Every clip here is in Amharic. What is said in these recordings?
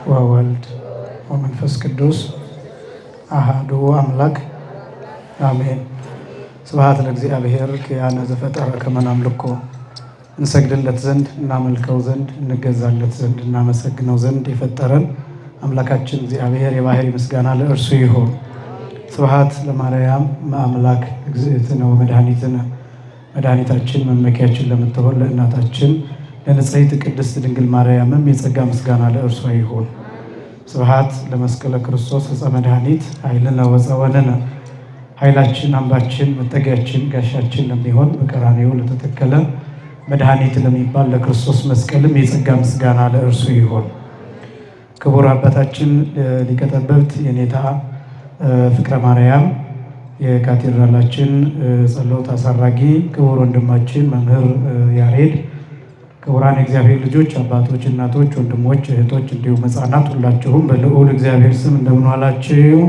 ወወልድ ወመንፈስ ቅዱስ አሐዱ አምላክ አሜን። ስብሐት ለእግዚአብሔር ኪያነ ዘፈጠረ ከመ ናምልኮ እንሰግድለት ዘንድ እናመልከው ዘንድ እንገዛለት ዘንድ እናመሰግነው ዘንድ የፈጠረን አምላካችን እግዚአብሔር የባህሪ ምስጋና ለእርሱ ይሁን። ስብሐት ለማርያም አምላክ እግዝእትነ ወመድኃኒትነ መድኃኒታችን መመኪያችን ለምትሆን ለእናታችን ለንጽሕት ቅድስት ድንግል ማርያምም የጸጋ ምስጋና ለእርሷ ይሁን። ስብሐት ለመስቀለ ክርስቶስ ዕፀ መድኃኒት ኃይልነ ወፀወልነ ኃይላችን አምባችን መጠጊያችን ጋሻችን ለሚሆን በቀራንዮ ለተተከለ መድኃኒት ለሚባል ለክርስቶስ መስቀልም የጸጋ ምስጋና ለእርሱ ይሁን። ክቡር አባታችን ሊቀ ጠበብት የኔታ ፍቅረ ማርያም የካቴድራላችን ጸሎት አሳራጊ፣ ክቡር ወንድማችን መምህር ያሬድ፣ ክቡራን የእግዚአብሔር ልጆች አባቶች፣ እናቶች፣ ወንድሞች፣ እህቶች እንዲሁም ሕፃናት ሁላችሁም በልዑል እግዚአብሔር ስም እንደምን ዋላችሁ?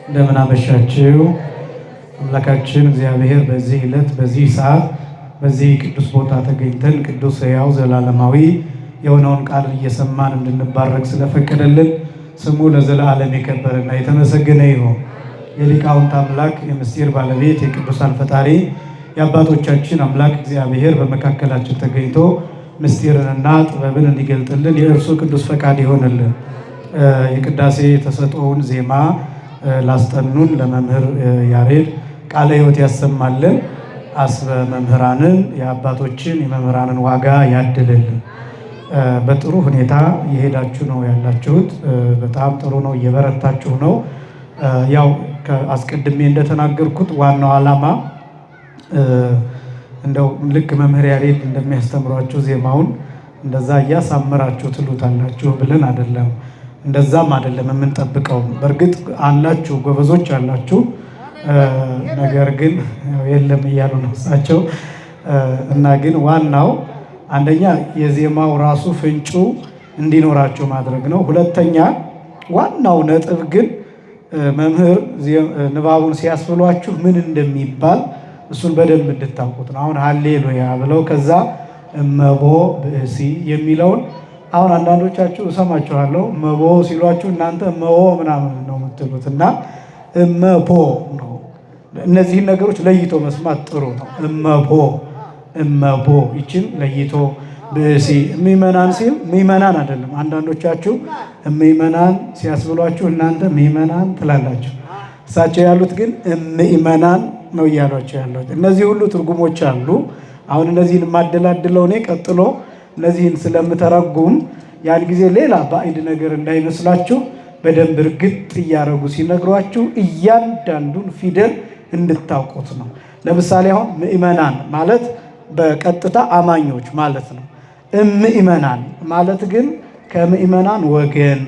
እንደምን አመሻችሁ? አምላካችን እግዚአብሔር በዚህ ዕለት በዚህ ሰዓት በዚህ ቅዱስ ቦታ ተገኝተን ቅዱስ ሕያው ዘላለማዊ የሆነውን ቃል እየሰማን እንድንባረክ ስለፈቀደልን ስሙ ለዘላለም የከበረና የተመሰገነ ይሁን። የሊቃውንት አምላክ የምስጢር ባለቤት የቅዱሳን ፈጣሪ የአባቶቻችን አምላክ እግዚአብሔር በመካከላችን ተገኝቶ ምስጢርንና ጥበብን እንዲገልጥልን የእርሱ ቅዱስ ፈቃድ ይሆንልን። የቅዳሴ ተሰጥኦውን ዜማ ላስጠኑን ለመምህር ያሬድ ቃለ ሕይወት ያሰማልን። አስበ መምህራንን የአባቶችን የመምህራንን ዋጋ ያድልልን። በጥሩ ሁኔታ እየሄዳችሁ ነው ያላችሁት። በጣም ጥሩ ነው፣ እየበረታችሁ ነው። ያው አስቀድሜ እንደተናገርኩት ዋናው ዓላማ እንደው ልክ መምህር ያሬድ እንደሚያስተምሯችሁ ዜማውን እንደዛ እያሳመራችሁ ትሉታላችሁ ብለን አይደለም፣ እንደዛም አይደለም የምንጠብቀው። በእርግጥ አላችሁ፣ ጎበዞች አላችሁ፣ ነገር ግን የለም እያሉ ነው እሳቸው እና ግን ዋናው አንደኛ የዜማው ራሱ ፍንጩ እንዲኖራችሁ ማድረግ ነው። ሁለተኛ ዋናው ነጥብ ግን መምህር ንባቡን ሲያስብሏችሁ ምን እንደሚባል እሱን በደንብ እንድታውቁት ነው። አሁን ሃሌሉያ ብለው ከዛ እመቦ ብእሲ የሚለውን አሁን አንዳንዶቻችሁ እሰማችኋለሁ እመቦ ሲሏችሁ እናንተ እመቦ ምናምን ነው የምትሉት እና እመቦ ነው። እነዚህን ነገሮች ለይቶ መስማት ጥሩ ነው። እመቦ ይችን ለይቶ ብእሲ ምእመናን ሲል ምእመናን አይደለም። አንዳንዶቻችሁ ምእመናን ሲያስብሏችሁ እናንተ ምእመናን ትላላችሁ። እሳቸው ያሉት ግን ምእመናን ነው እያሏቸው ያሉት። እነዚህ ሁሉ ትርጉሞች አሉ። አሁን እነዚህን የማደላድለው እኔ ቀጥሎ እነዚህን ስለምተረጉም ያን ጊዜ ሌላ ባዕድ ነገር እንዳይመስላችሁ በደንብ እርግጥ እያደረጉ ሲነግሯችሁ እያንዳንዱን ፊደል እንድታውቁት ነው። ለምሳሌ አሁን ምእመናን ማለት በቀጥታ አማኞች ማለት ነው። ምእመናን ማለት ግን ከምእመናን ወገን፣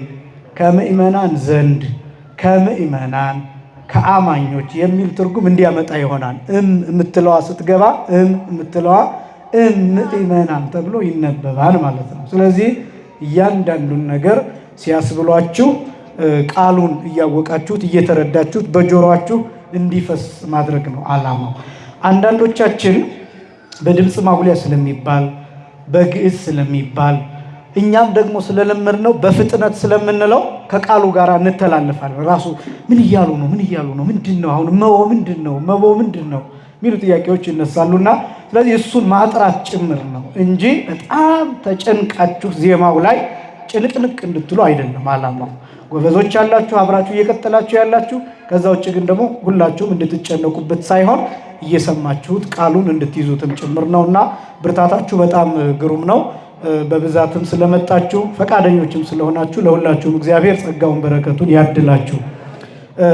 ከምእመናን ዘንድ፣ ከምእመናን ከአማኞች የሚል ትርጉም እንዲያመጣ ይሆናል። የምትለዋ ስትገባ የምትለዋ ምእመናን ተብሎ ይነበባል ማለት ነው። ስለዚህ እያንዳንዱን ነገር ሲያስብሏችሁ ቃሉን እያወቃችሁት እየተረዳችሁት በጆሮአችሁ እንዲፈስ ማድረግ ነው ዓላማው። አንዳንዶቻችን በድምፅ ማጉሊያ ስለሚባል በግዕዝ ስለሚባል እኛም ደግሞ ስለለመድነው በፍጥነት ስለምንለው ከቃሉ ጋር እንተላለፋለን። ራሱ ምን እያሉ ነው? ምንድን ነው? አሁን መቦ ምንድን ነው? መቦ ምንድን ነው የሚሉ ጥያቄዎች ይነሳሉና ስለዚህ እሱን ማጥራት ጭምር ነው እንጂ በጣም ተጨንቃችሁ ዜማው ላይ ጭንቅንቅ እንድትሉ አይደለም ዓላማው። ጎበዞች ያላችሁ አብራችሁ እየቀጠላችሁ ያላችሁ፣ ከዛ ውጭ ግን ደግሞ ሁላችሁም እንድትጨነቁበት ሳይሆን እየሰማችሁት ቃሉን እንድትይዙትም ጭምር ነውና ብርታታችሁ በጣም ግሩም ነው። በብዛትም ስለመጣችሁ ፈቃደኞችም ስለሆናችሁ ለሁላችሁም እግዚአብሔር ጸጋውን በረከቱን ያድላችሁ።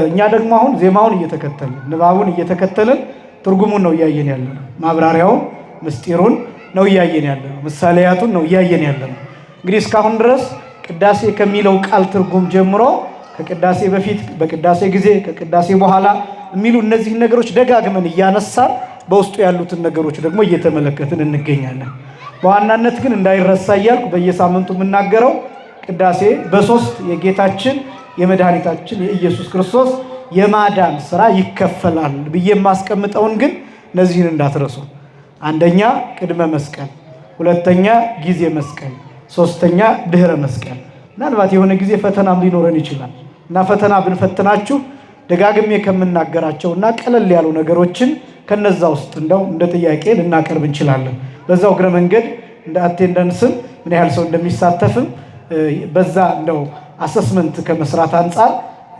እኛ ደግሞ አሁን ዜማውን እየተከተልን ንባቡን እየተከተልን ትርጉሙን ነው እያየን ያለነው። ማብራሪያውን ምስጢሩን ነው እያየን ያለነው። ምሳሌያቱን ነው እያየን ያለነው። እንግዲህ እስካሁን ድረስ ቅዳሴ ከሚለው ቃል ትርጉም ጀምሮ ከቅዳሴ በፊት፣ በቅዳሴ ጊዜ፣ ከቅዳሴ በኋላ የሚሉ እነዚህን ነገሮች ደጋግመን እያነሳን በውስጡ ያሉትን ነገሮች ደግሞ እየተመለከትን እንገኛለን። በዋናነት ግን እንዳይረሳ እያልኩ በየሳምንቱ የምናገረው ቅዳሴ በሶስት የጌታችን የመድኃኒታችን የኢየሱስ ክርስቶስ የማዳን ስራ ይከፈላል ብዬ የማስቀምጠውን ግን እነዚህን እንዳትረሱ። አንደኛ ቅድመ መስቀል፣ ሁለተኛ ጊዜ መስቀል፣ ሶስተኛ ድህረ መስቀል። ምናልባት የሆነ ጊዜ ፈተናም ሊኖረን ይችላል እና ፈተና ብንፈትናችሁ ደጋግሜ ከምናገራቸውና ቀለል ያሉ ነገሮችን ከነዛ ውስጥ እንደው እንደ ጥያቄ ልናቀርብ እንችላለን። በዛው እግረ መንገድ እንደ አቴንዳንስም ምን ያህል ሰው እንደሚሳተፍም በዛ እንደው አሰስመንት ከመስራት አንፃር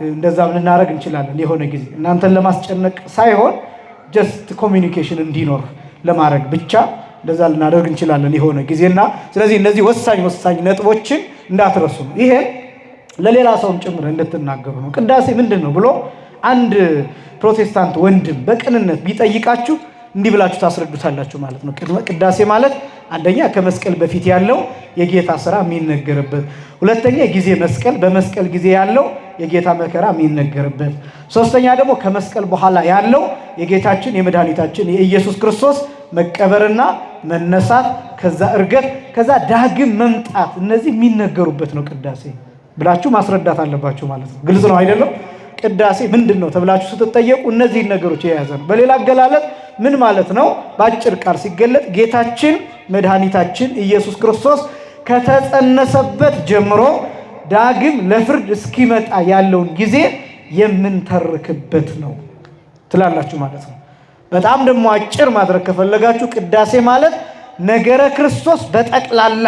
እንደዛ ልናደርግ እንችላለን። የሆነ ጊዜ እናንተን ለማስጨነቅ ሳይሆን ጀስት ኮሚኒኬሽን እንዲኖር ለማድረግ ብቻ እንደዛ ልናደርግ እንችላለን የሆነ ጊዜና ስለዚህ እነዚህ ወሳኝ ነጥቦችን እንዳትረሱ ነው። ይሄ ለሌላ ሰውም ጭምር እንድትናገሩ ነው። ቅዳሴ ምንድን ነው ብሎ አንድ ፕሮቴስታንት ወንድም በቅንነት ቢጠይቃችሁ እንዲህ ብላችሁ ታስረዱታላችሁ ማለት ነው። ቅዳሴ ማለት አንደኛ ከመስቀል በፊት ያለው የጌታ ስራ የሚነገርበት፣ ሁለተኛ ጊዜ መስቀል በመስቀል ጊዜ ያለው የጌታ መከራ የሚነገርበት፣ ሶስተኛ ደግሞ ከመስቀል በኋላ ያለው የጌታችን የመድኃኒታችን የኢየሱስ ክርስቶስ መቀበርና መነሳት፣ ከዛ እርገት፣ ከዛ ዳግም መምጣት እነዚህ የሚነገሩበት ነው ቅዳሴ ብላችሁ ማስረዳት አለባችሁ ማለት ነው። ግልጽ ነው አይደለም? ቅዳሴ ምንድን ነው ተብላችሁ ስትጠየቁ እነዚህን ነገሮች የያዘ ነው። በሌላ አገላለጥ ምን ማለት ነው? በአጭር ቃል ሲገለጥ ጌታችን መድኃኒታችን ኢየሱስ ክርስቶስ ከተጸነሰበት ጀምሮ ዳግም ለፍርድ እስኪመጣ ያለውን ጊዜ የምንተርክበት ነው ትላላችሁ ማለት ነው። በጣም ደግሞ አጭር ማድረግ ከፈለጋችሁ ቅዳሴ ማለት ነገረ ክርስቶስ በጠቅላላ፣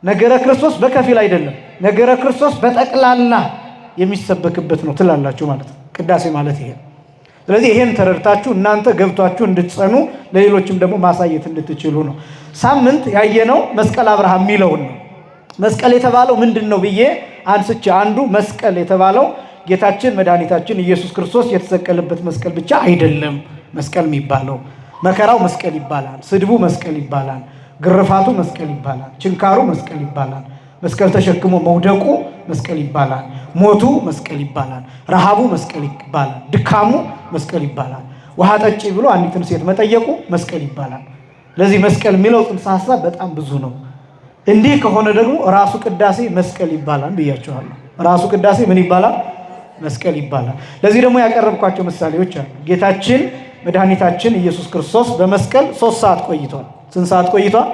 ነገረ ክርስቶስ በከፊል አይደለም፣ ነገረ ክርስቶስ በጠቅላላ የሚሰበክበት ነው ትላላችሁ ማለት ነው። ቅዳሴ ማለት ይሄ። ስለዚህ ይሄን ተረድታችሁ እናንተ ገብቷችሁ እንድትጸኑ ለሌሎችም ደግሞ ማሳየት እንድትችሉ ነው። ሳምንት ያየነው መስቀል አብርሃም የሚለውን ነው። መስቀል የተባለው ምንድን ነው ብዬ አንስቼ አንዱ መስቀል የተባለው ጌታችን መድኃኒታችን ኢየሱስ ክርስቶስ የተሰቀለበት መስቀል ብቻ አይደለም። መስቀል የሚባለው መከራው መስቀል ይባላል፣ ስድቡ መስቀል ይባላል፣ ግርፋቱ መስቀል ይባላል፣ ችንካሩ መስቀል ይባላል፣ መስቀል ተሸክሞ መውደቁ መስቀል ይባላል፣ ሞቱ መስቀል ይባላል፣ ረሃቡ መስቀል ይባላል፣ ድካሙ መስቀል ይባላል፣ ውሃ ጠጪ ብሎ አንዲትን ሴት መጠየቁ መስቀል ይባላል። ለዚህ መስቀል የሚለው ጽንሰ ሐሳብ በጣም ብዙ ነው። እንዲህ ከሆነ ደግሞ ራሱ ቅዳሴ መስቀል ይባላል ብያቸዋለሁ። ራሱ ቅዳሴ ምን ይባላል? መስቀል ይባላል። ለዚህ ደግሞ ያቀረብኳቸው ምሳሌዎች አሉ። ጌታችን መድኃኒታችን ኢየሱስ ክርስቶስ በመስቀል 3 ሰዓት ቆይቷል። ስንት ሰዓት ቆይቷል?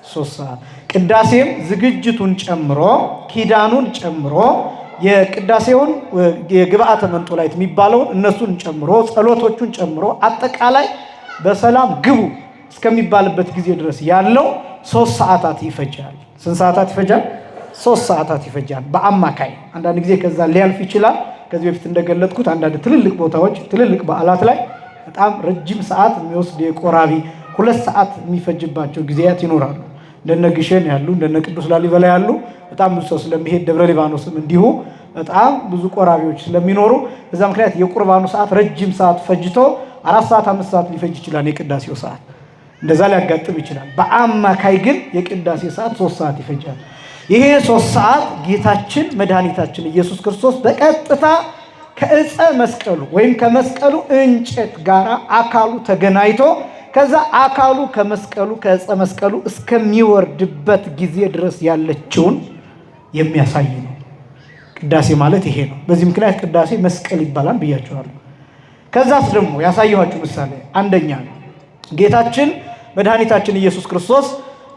3 ሰዓት። ቅዳሴም ዝግጅቱን ጨምሮ ኪዳኑን ጨምሮ የቅዳሴውን የግብአተ መንጦላይት የሚባለውን እነሱን ጨምሮ ጸሎቶቹን ጨምሮ አጠቃላይ በሰላም ግቡ እስከሚባልበት ጊዜ ድረስ ያለው 3 ሰዓታት ይፈጃል። ስንት ሰዓታት ይፈጃል? 3 ሰዓታት ይፈጃል በአማካይ። አንዳንድ ጊዜ ከዛ ሊያልፍ ይችላል። ከዚህ በፊት እንደገለጥኩት አንዳንድ ትልልቅ ቦታዎች ትልልቅ በዓላት ላይ በጣም ረጅም ሰዓት የሚወስድ የቆራቢ 2 ሰዓት የሚፈጅባቸው ጊዜያት ይኖራሉ። እንደነ ግሸን ያሉ እንደነ ቅዱስ ላሊበላ ያሉ በጣም ብዙ ሰው ስለሚሄድ ደብረ ሊባኖስም እንዲሁ በጣም ብዙ ቆራቢዎች ስለሚኖሩ በዛ ምክንያት የቁርባኑ ሰዓት ረጅም ሰዓት ፈጅቶ 4 ሰዓት 5 ሰዓት ሊፈጅ ይችላል። የቅዳሴው ሰዓት እንደዛ ሊያጋጥም ይችላል። በአማካይ ግን የቅዳሴ ሰዓት 3 ሰዓት ይፈጃል። ይሄ 3 ሰዓት ጌታችን መድኃኒታችን ኢየሱስ ክርስቶስ በቀጥታ ከዕፀ መስቀሉ ወይም ከመስቀሉ እንጨት ጋር አካሉ ተገናኝቶ ከዛ አካሉ ከመስቀሉ ከዕፀ መስቀሉ እስከሚወርድበት ጊዜ ድረስ ያለችውን የሚያሳይ ነው። ቅዳሴ ማለት ይሄ ነው። በዚህ ምክንያት ቅዳሴ መስቀል ይባላል ብያቸዋለሁ። ከዛስ ደግሞ ያሳየኋችሁ ምሳሌ አንደኛ ነው። ጌታችን መድኃኒታችን ኢየሱስ ክርስቶስ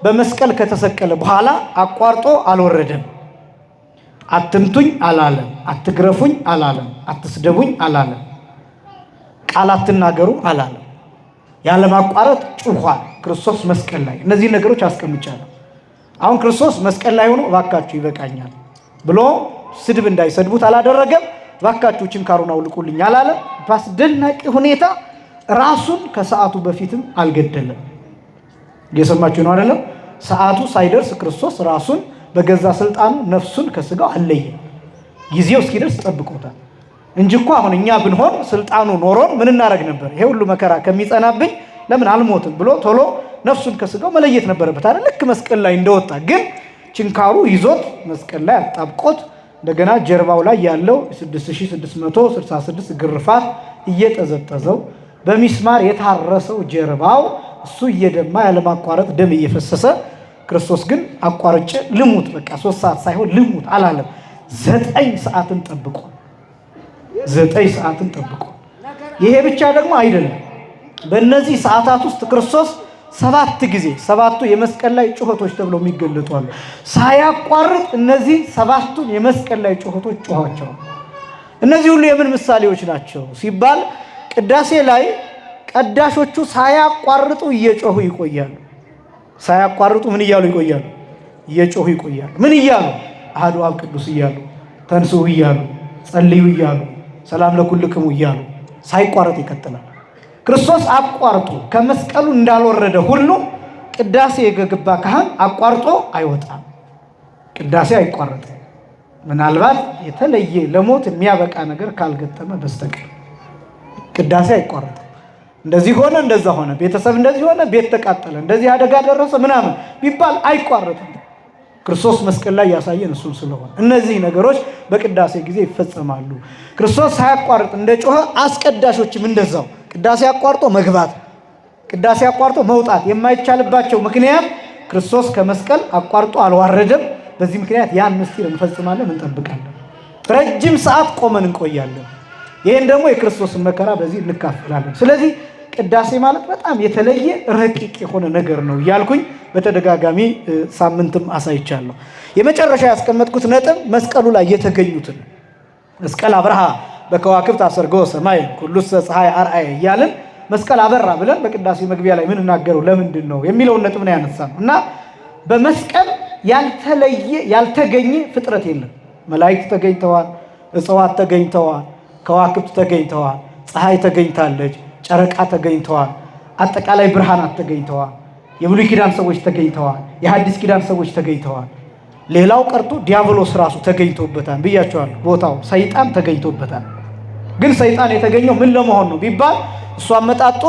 በመስቀል ከተሰቀለ በኋላ አቋርጦ አልወረደም። አትምቱኝ አላለም፣ አትግረፉኝ አላለም፣ አትስደቡኝ አላለም፣ ቃል አትናገሩ አላለም። ያለማቋረጥ ጩኋል ክርስቶስ መስቀል ላይ። እነዚህ ነገሮች አስቀምጫለሁ። አሁን ክርስቶስ መስቀል ላይ ሆኖ እባካችሁ ይበቃኛል ብሎ ስድብ እንዳይሰድቡት አላደረገም። እባካችሁ ችንካሩን አውልቁልኝ አላለም። በአስደናቂ ሁኔታ ራሱን ከሰዓቱ በፊትም አልገደለም። እየሰማችሁ ነው አይደለም? ሰዓቱ ሳይደርስ ክርስቶስ ራሱን በገዛ ስልጣኑ ነፍሱን ከስጋው አለየ። ጊዜው እስኪደርስ ጠብቆታል እንጂ እኮ አሁን እኛ ብንሆን ስልጣኑ ኖሮን ምን እናደርግ ነበር? ይሄ ሁሉ መከራ ከሚጸናብኝ ለምን አልሞትም ብሎ ቶሎ ነፍሱን ከስጋው መለየት ነበረበት አይደል? ልክ መስቀል ላይ እንደወጣ ግን ችንካሩ ይዞት መስቀል ላይ አጣብቆት እንደገና ጀርባው ላይ ያለው 6666 ግርፋት እየጠዘጠዘው በሚስማር የታረሰው ጀርባው እሱ እየደማ ያለማቋረጥ ደም እየፈሰሰ ክርስቶስ ግን አቋርጬ ልሙት በቃ 3 ሰዓት ሳይሆን ልሙት አላለም። 9 ሰዓትን ጠብቆ 9 ሰዓትን ጠብቆ። ይሄ ብቻ ደግሞ አይደለም። በእነዚህ ሰዓታት ውስጥ ክርስቶስ 7 ጊዜ 7ቱ የመስቀል ላይ ጩኸቶች ተብለው የሚገለጡ አሉ። ሳያቋርጥ እነዚህ 7ቱን የመስቀል ላይ ጩኸቶች ጮኋቸው። እነዚህ ሁሉ የምን ምሳሌዎች ናቸው ሲባል ቅዳሴ ላይ ቀዳሾቹ ሳያቋርጡ እየጮሁ ይቆያሉ። ሳያቋርጡ ምን እያሉ ይቆያሉ? እየጮሁ ይቆያሉ። ምን እያሉ? አሐዱ አብ ቅዱስ እያሉ፣ ተንሥኡ እያሉ፣ ጸልዩ እያሉ፣ ሰላም ለኩልክሙ እያሉ ሳይቋረጥ ይቀጥላል። ክርስቶስ አቋርጦ ከመስቀሉ እንዳልወረደ ሁሉ ቅዳሴ የገባ ካህን አቋርጦ አይወጣም። ቅዳሴ አይቋረጥም። ምናልባት የተለየ ለሞት የሚያበቃ ነገር ካልገጠመ በስተቀር ቅዳሴ አይቋረጥም። እንደዚህ ሆነ፣ እንደዛ ሆነ፣ ቤተሰብ እንደዚህ ሆነ፣ ቤት ተቃጠለ፣ እንደዚህ አደጋ ደረሰ ምናምን ቢባል አይቋረጥም። ክርስቶስ መስቀል ላይ ያሳየን እሱን ስለሆነ እነዚህ ነገሮች በቅዳሴ ጊዜ ይፈጸማሉ። ክርስቶስ ሳያቋርጥ እንደጮኸ አስቀዳሾችም እንደዛው ቅዳሴ አቋርጦ መግባት፣ ቅዳሴ አቋርጦ መውጣት የማይቻልባቸው ምክንያት ክርስቶስ ከመስቀል አቋርጦ አልዋረደም። በዚህ ምክንያት ያን ምስጢር እንፈጽማለን፣ እንጠብቃለን። ረጅም ሰዓት ቆመን እንቆያለን። ይህን ደግሞ የክርስቶስን መከራ በዚህ እንካፈላለን። ስለዚህ ቅዳሴ ማለት በጣም የተለየ ረቂቅ የሆነ ነገር ነው እያልኩኝ በተደጋጋሚ ሳምንትም አሳይቻለሁ። የመጨረሻ ያስቀመጥኩት ነጥብ መስቀሉ ላይ የተገኙትን መስቀል አብርሃ በከዋክብት አሰርገው ሰማይ ኩሉሰ ፀሐይ አርአየ እያልን መስቀል አበራ ብለን በቅዳሴ መግቢያ ላይ ምን እናገረው ለምንድን ነው የሚለውን ነጥብ ነው ያነሳነው እና በመስቀል ያልተለየ ያልተገኘ ፍጥረት የለም። መላእክት ተገኝተዋል፣ እጽዋት ተገኝተዋል፣ ከዋክብት ተገኝተዋል፣ ፀሐይ ተገኝታለች፣ ጨረቃ ተገኝተዋል፣ አጠቃላይ ብርሃናት ተገኝተዋል፣ የብሉይ ኪዳን ሰዎች ተገኝተዋል፣ የሐዲስ ኪዳን ሰዎች ተገኝተዋል። ሌላው ቀርቶ ዲያብሎስ ራሱ ተገኝቶበታል ብያቸዋለሁ። ቦታው ሰይጣን ተገኝቶበታል። ግን ሰይጣን የተገኘው ምን ለመሆን ነው ቢባል እሱ አመጣጦ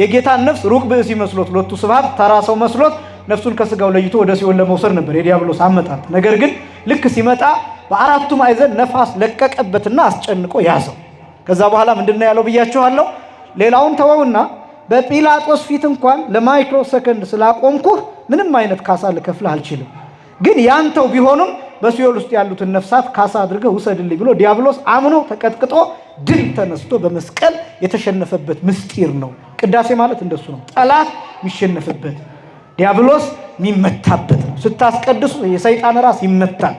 የጌታን ነፍስ ሩቅ ብእሲ መስሎት ሎቱ ስብሐት ተራ ሰው መስሎት ነፍሱን ከስጋው ለይቶ ወደ ሲኦል ለመውሰድ ነበር የዲያብሎስ አመጣጥ። ነገር ግን ልክ ሲመጣ በአራቱ ማዕዘን ነፋስ ለቀቀበትና አስጨንቆ ያዘው። ከዛ በኋላ ምንድነው ያለው ብያችኋለሁ። ሌላውን ተወውና በጲላጦስ ፊት እንኳን ለማይክሮ ሰከንድ ስላቆምኩህ ምንም አይነት ካሳ ልከፍልህ አልችልም፣ ግን ያንተው ቢሆንም በሲኦል ውስጥ ያሉትን ነፍሳት ካሳ አድርገህ ውሰድልኝ ብሎ ዲያብሎስ አምኖ ተቀጥቅጦ ድል ተነስቶ በመስቀል የተሸነፈበት ምስጢር ነው። ቅዳሴ ማለት እንደሱ ነው። ጠላት የሚሸነፍበት፣ ዲያብሎስ የሚመታበት ነው። ስታስቀድሱ የሰይጣን ራስ ይመታል፣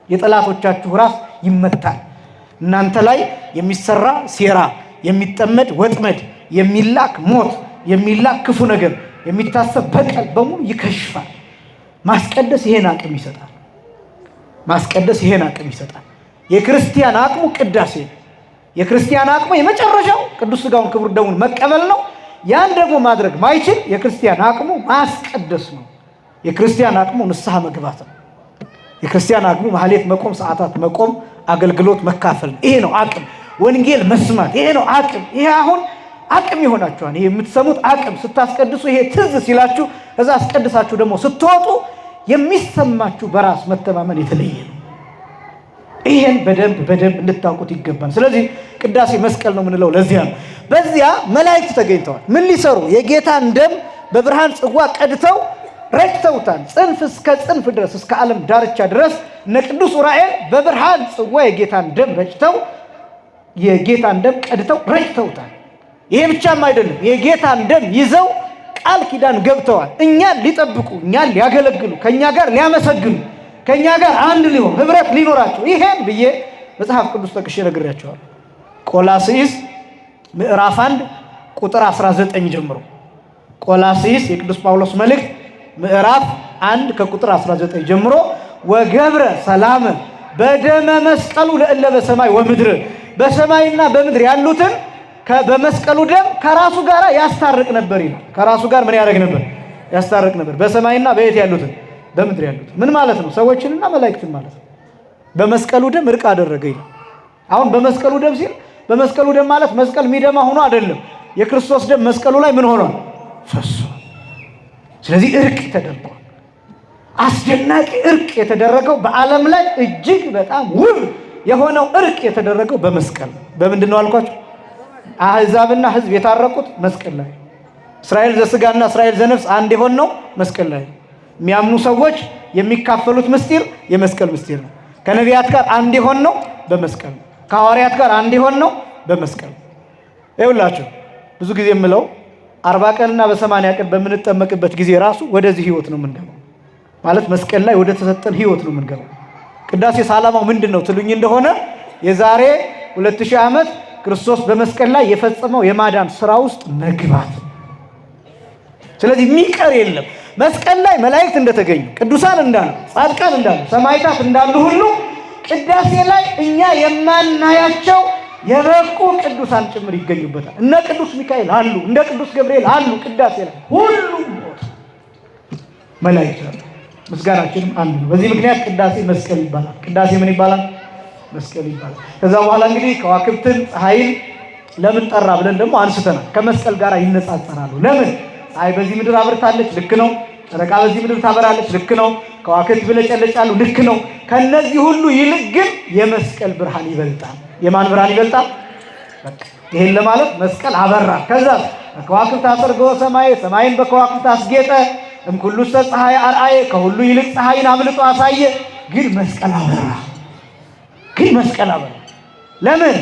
የጠላቶቻችሁ ራስ ይመታል። እናንተ ላይ የሚሰራ ሴራ፣ የሚጠመድ ወጥመድ፣ የሚላክ ሞት፣ የሚላክ ክፉ ነገር፣ የሚታሰብ በቀል በሙሉ ይከሽፋል። ማስቀደስ ይሄን አቅም ይሰጣል። ማስቀደስ ይሄን አቅም ይሰጣል። የክርስቲያን አቅሙ ቅዳሴ ነው። የክርስቲያን አቅሙ የመጨረሻው ቅዱስ ሥጋውን ክቡር ደሙን መቀበል ነው። ያን ደግሞ ማድረግ ማይችል የክርስቲያን አቅሙ ማስቀደስ ነው። የክርስቲያን አቅሙ ንስሐ መግባት ነው። የክርስቲያን አቅሙ ማህሌት መቆም፣ ሰዓታት መቆም፣ አገልግሎት መካፈል ነው። ይሄ ነው አቅም። ወንጌል መስማት ይሄ ነው አቅም። ይሄ አሁን አቅም ይሆናችኋል። ይሄ የምትሰሙት አቅም ስታስቀድሱ፣ ይሄ ትዝ ሲላችሁ እዛ አስቀድሳችሁ ደግሞ ስትወጡ የሚሰማችሁ በራስ መተማመን የተለየ ነው። ይሄን በደንብ እንድታውቁት ይገባል። ስለዚህ ቅዳሴ መስቀል ነው የምንለው ለዚያ ነው። በዚያ መላእክት ተገኝተዋል። ምን ሊሰሩ? የጌታን ደም በብርሃን ጽዋ ቀድተው ረጭተውታል። ጽንፍ እስከ ጽንፍ ድረስ እስከ ዓለም ዳርቻ ድረስ እነ ቅዱስ ዑራኤል በብርሃን ጽዋ የጌታን ደም ረጭተው የጌታን ደም ቀድተው ረጭተውታል። ይሄ ብቻም አይደለም፣ የጌታን ደም ይዘው ቃል ኪዳን ገብተዋል። እኛን ሊጠብቁ፣ እኛን ሊያገለግሉ፣ ከኛ ጋር ሊያመሰግኑ፣ ከኛ ጋር አንድ ሊሆን ህብረት ሊኖራቸው ይሄን ብዬ መጽሐፍ ቅዱስ ጠቅሼ ነግሬያቸዋለሁ። ቆላስይስ ምዕራፍ 1 ቁጥር 19 ጀምሮ ቆላስይስ የቅዱስ ጳውሎስ መልእክት ምዕራፍ 1 ከቁጥር 19 ጀምሮ ወገብረ ሰላም በደመ መስቀሉ ለእለ በሰማይ ወምድር በሰማይና በምድር ያሉትን በመስቀሉ ደም ከራሱ ጋር ያስታርቅ ነበር ይላል። ከራሱ ጋር ምን ያደርግ ነበር? ያስታርቅ ነበር። በሰማይና በየት ያሉትን? በምድር ያሉትን። ምን ማለት ነው? ሰዎችንና መላእክትን ማለት ነው። በመስቀሉ ደም እርቅ አደረገ ይላል። አሁን በመስቀሉ ደም ሲል በመስቀሉ ደም ማለት መስቀል የሚደማ ሆኖ አይደለም። የክርስቶስ ደም መስቀሉ ላይ ምን ሆኗል? ፈሷል። ስለዚህ እርቅ ተደርጓል። አስደናቂ እርቅ የተደረገው በዓለም ላይ እጅግ በጣም ውብ የሆነው እርቅ የተደረገው በመስቀል በምንድን ነው አልኳቸው? አሕዛብና ሕዝብ የታረቁት መስቀል ላይ፣ እስራኤል ዘሥጋና እስራኤል ዘነፍስ አንድ የሆነው መስቀል ላይ፣ የሚያምኑ ሰዎች የሚካፈሉት ምስጢር የመስቀል ምስጢር ነው። ከነቢያት ጋር አንድ የሆነው በመስቀል ነው። ከሐዋርያት ጋር አንድ የሆነው በመስቀል ነው። ይኸውላችሁ ብዙ ጊዜ የምለው 40 ቀንና በ80 ቀን በምንጠመቅበት ጊዜ ራሱ ወደዚህ ህይወት ነው የምንገባው። ማለት መስቀል ላይ ወደ ተሰጠን ህይወት ነው የምንገባው። ቅዳሴ ዓላማው ምንድነው ትሉኝ እንደሆነ የዛሬ 2000 ዓመት ክርስቶስ በመስቀል ላይ የፈጸመው የማዳን ስራ ውስጥ መግባት። ስለዚህ የሚቀር የለም። መስቀል ላይ መላእክት እንደተገኙ፣ ቅዱሳን እንዳሉ፣ ጻድቃን እንዳሉ፣ ሰማዕታት እንዳሉ ሁሉ ቅዳሴ ላይ እኛ የማናያቸው የበቁ ቅዱሳን ጭምር ይገኙበታል። እነ ቅዱስ ሚካኤል አሉ፣ እንደ ቅዱስ ገብርኤል አሉ። ቅዳሴ ላይ ሁሉም መላእክት አሉ። ምስጋናችንም አንዱ ነው። በዚህ ምክንያት ቅዳሴ መስቀል ይባላል። ቅዳሴ ምን ይባላል? መስቀል ይባላል። ከዛ በኋላ እንግዲህ ከዋክብትን ፀሐይን ለምን ጠራ ብለን ደግሞ አንስተናል። ከመስቀል ጋር ይነጻጸራሉ። ለምን? ፀሐይ በዚህ ምድር አብርታለች፣ ልክ ነው። ጨረቃ በዚህ ምድር ታበራለች፣ ልክ ነው። ከዋክብት ብለጨለጫሉ፣ ልክ ነው። ከነዚህ ሁሉ ይልቅ ግን የመስቀል ብርሃን ይበልጣል። የማን ብርሃን ይበልጣል? በቃ ይሄን ለማለት መስቀል አበራ። ከዛ ከዋክብት አሰርገው ሰማይ፣ ሰማይን በከዋክብት አስጌጠ። እምኩሉ ፀሐይ አርአየ፣ ከሁሉ ይልቅ ፀሐይን አብልጦ አሳየ። ግን መስቀል አበራ። ግን መስቀል አበራ። ለምን?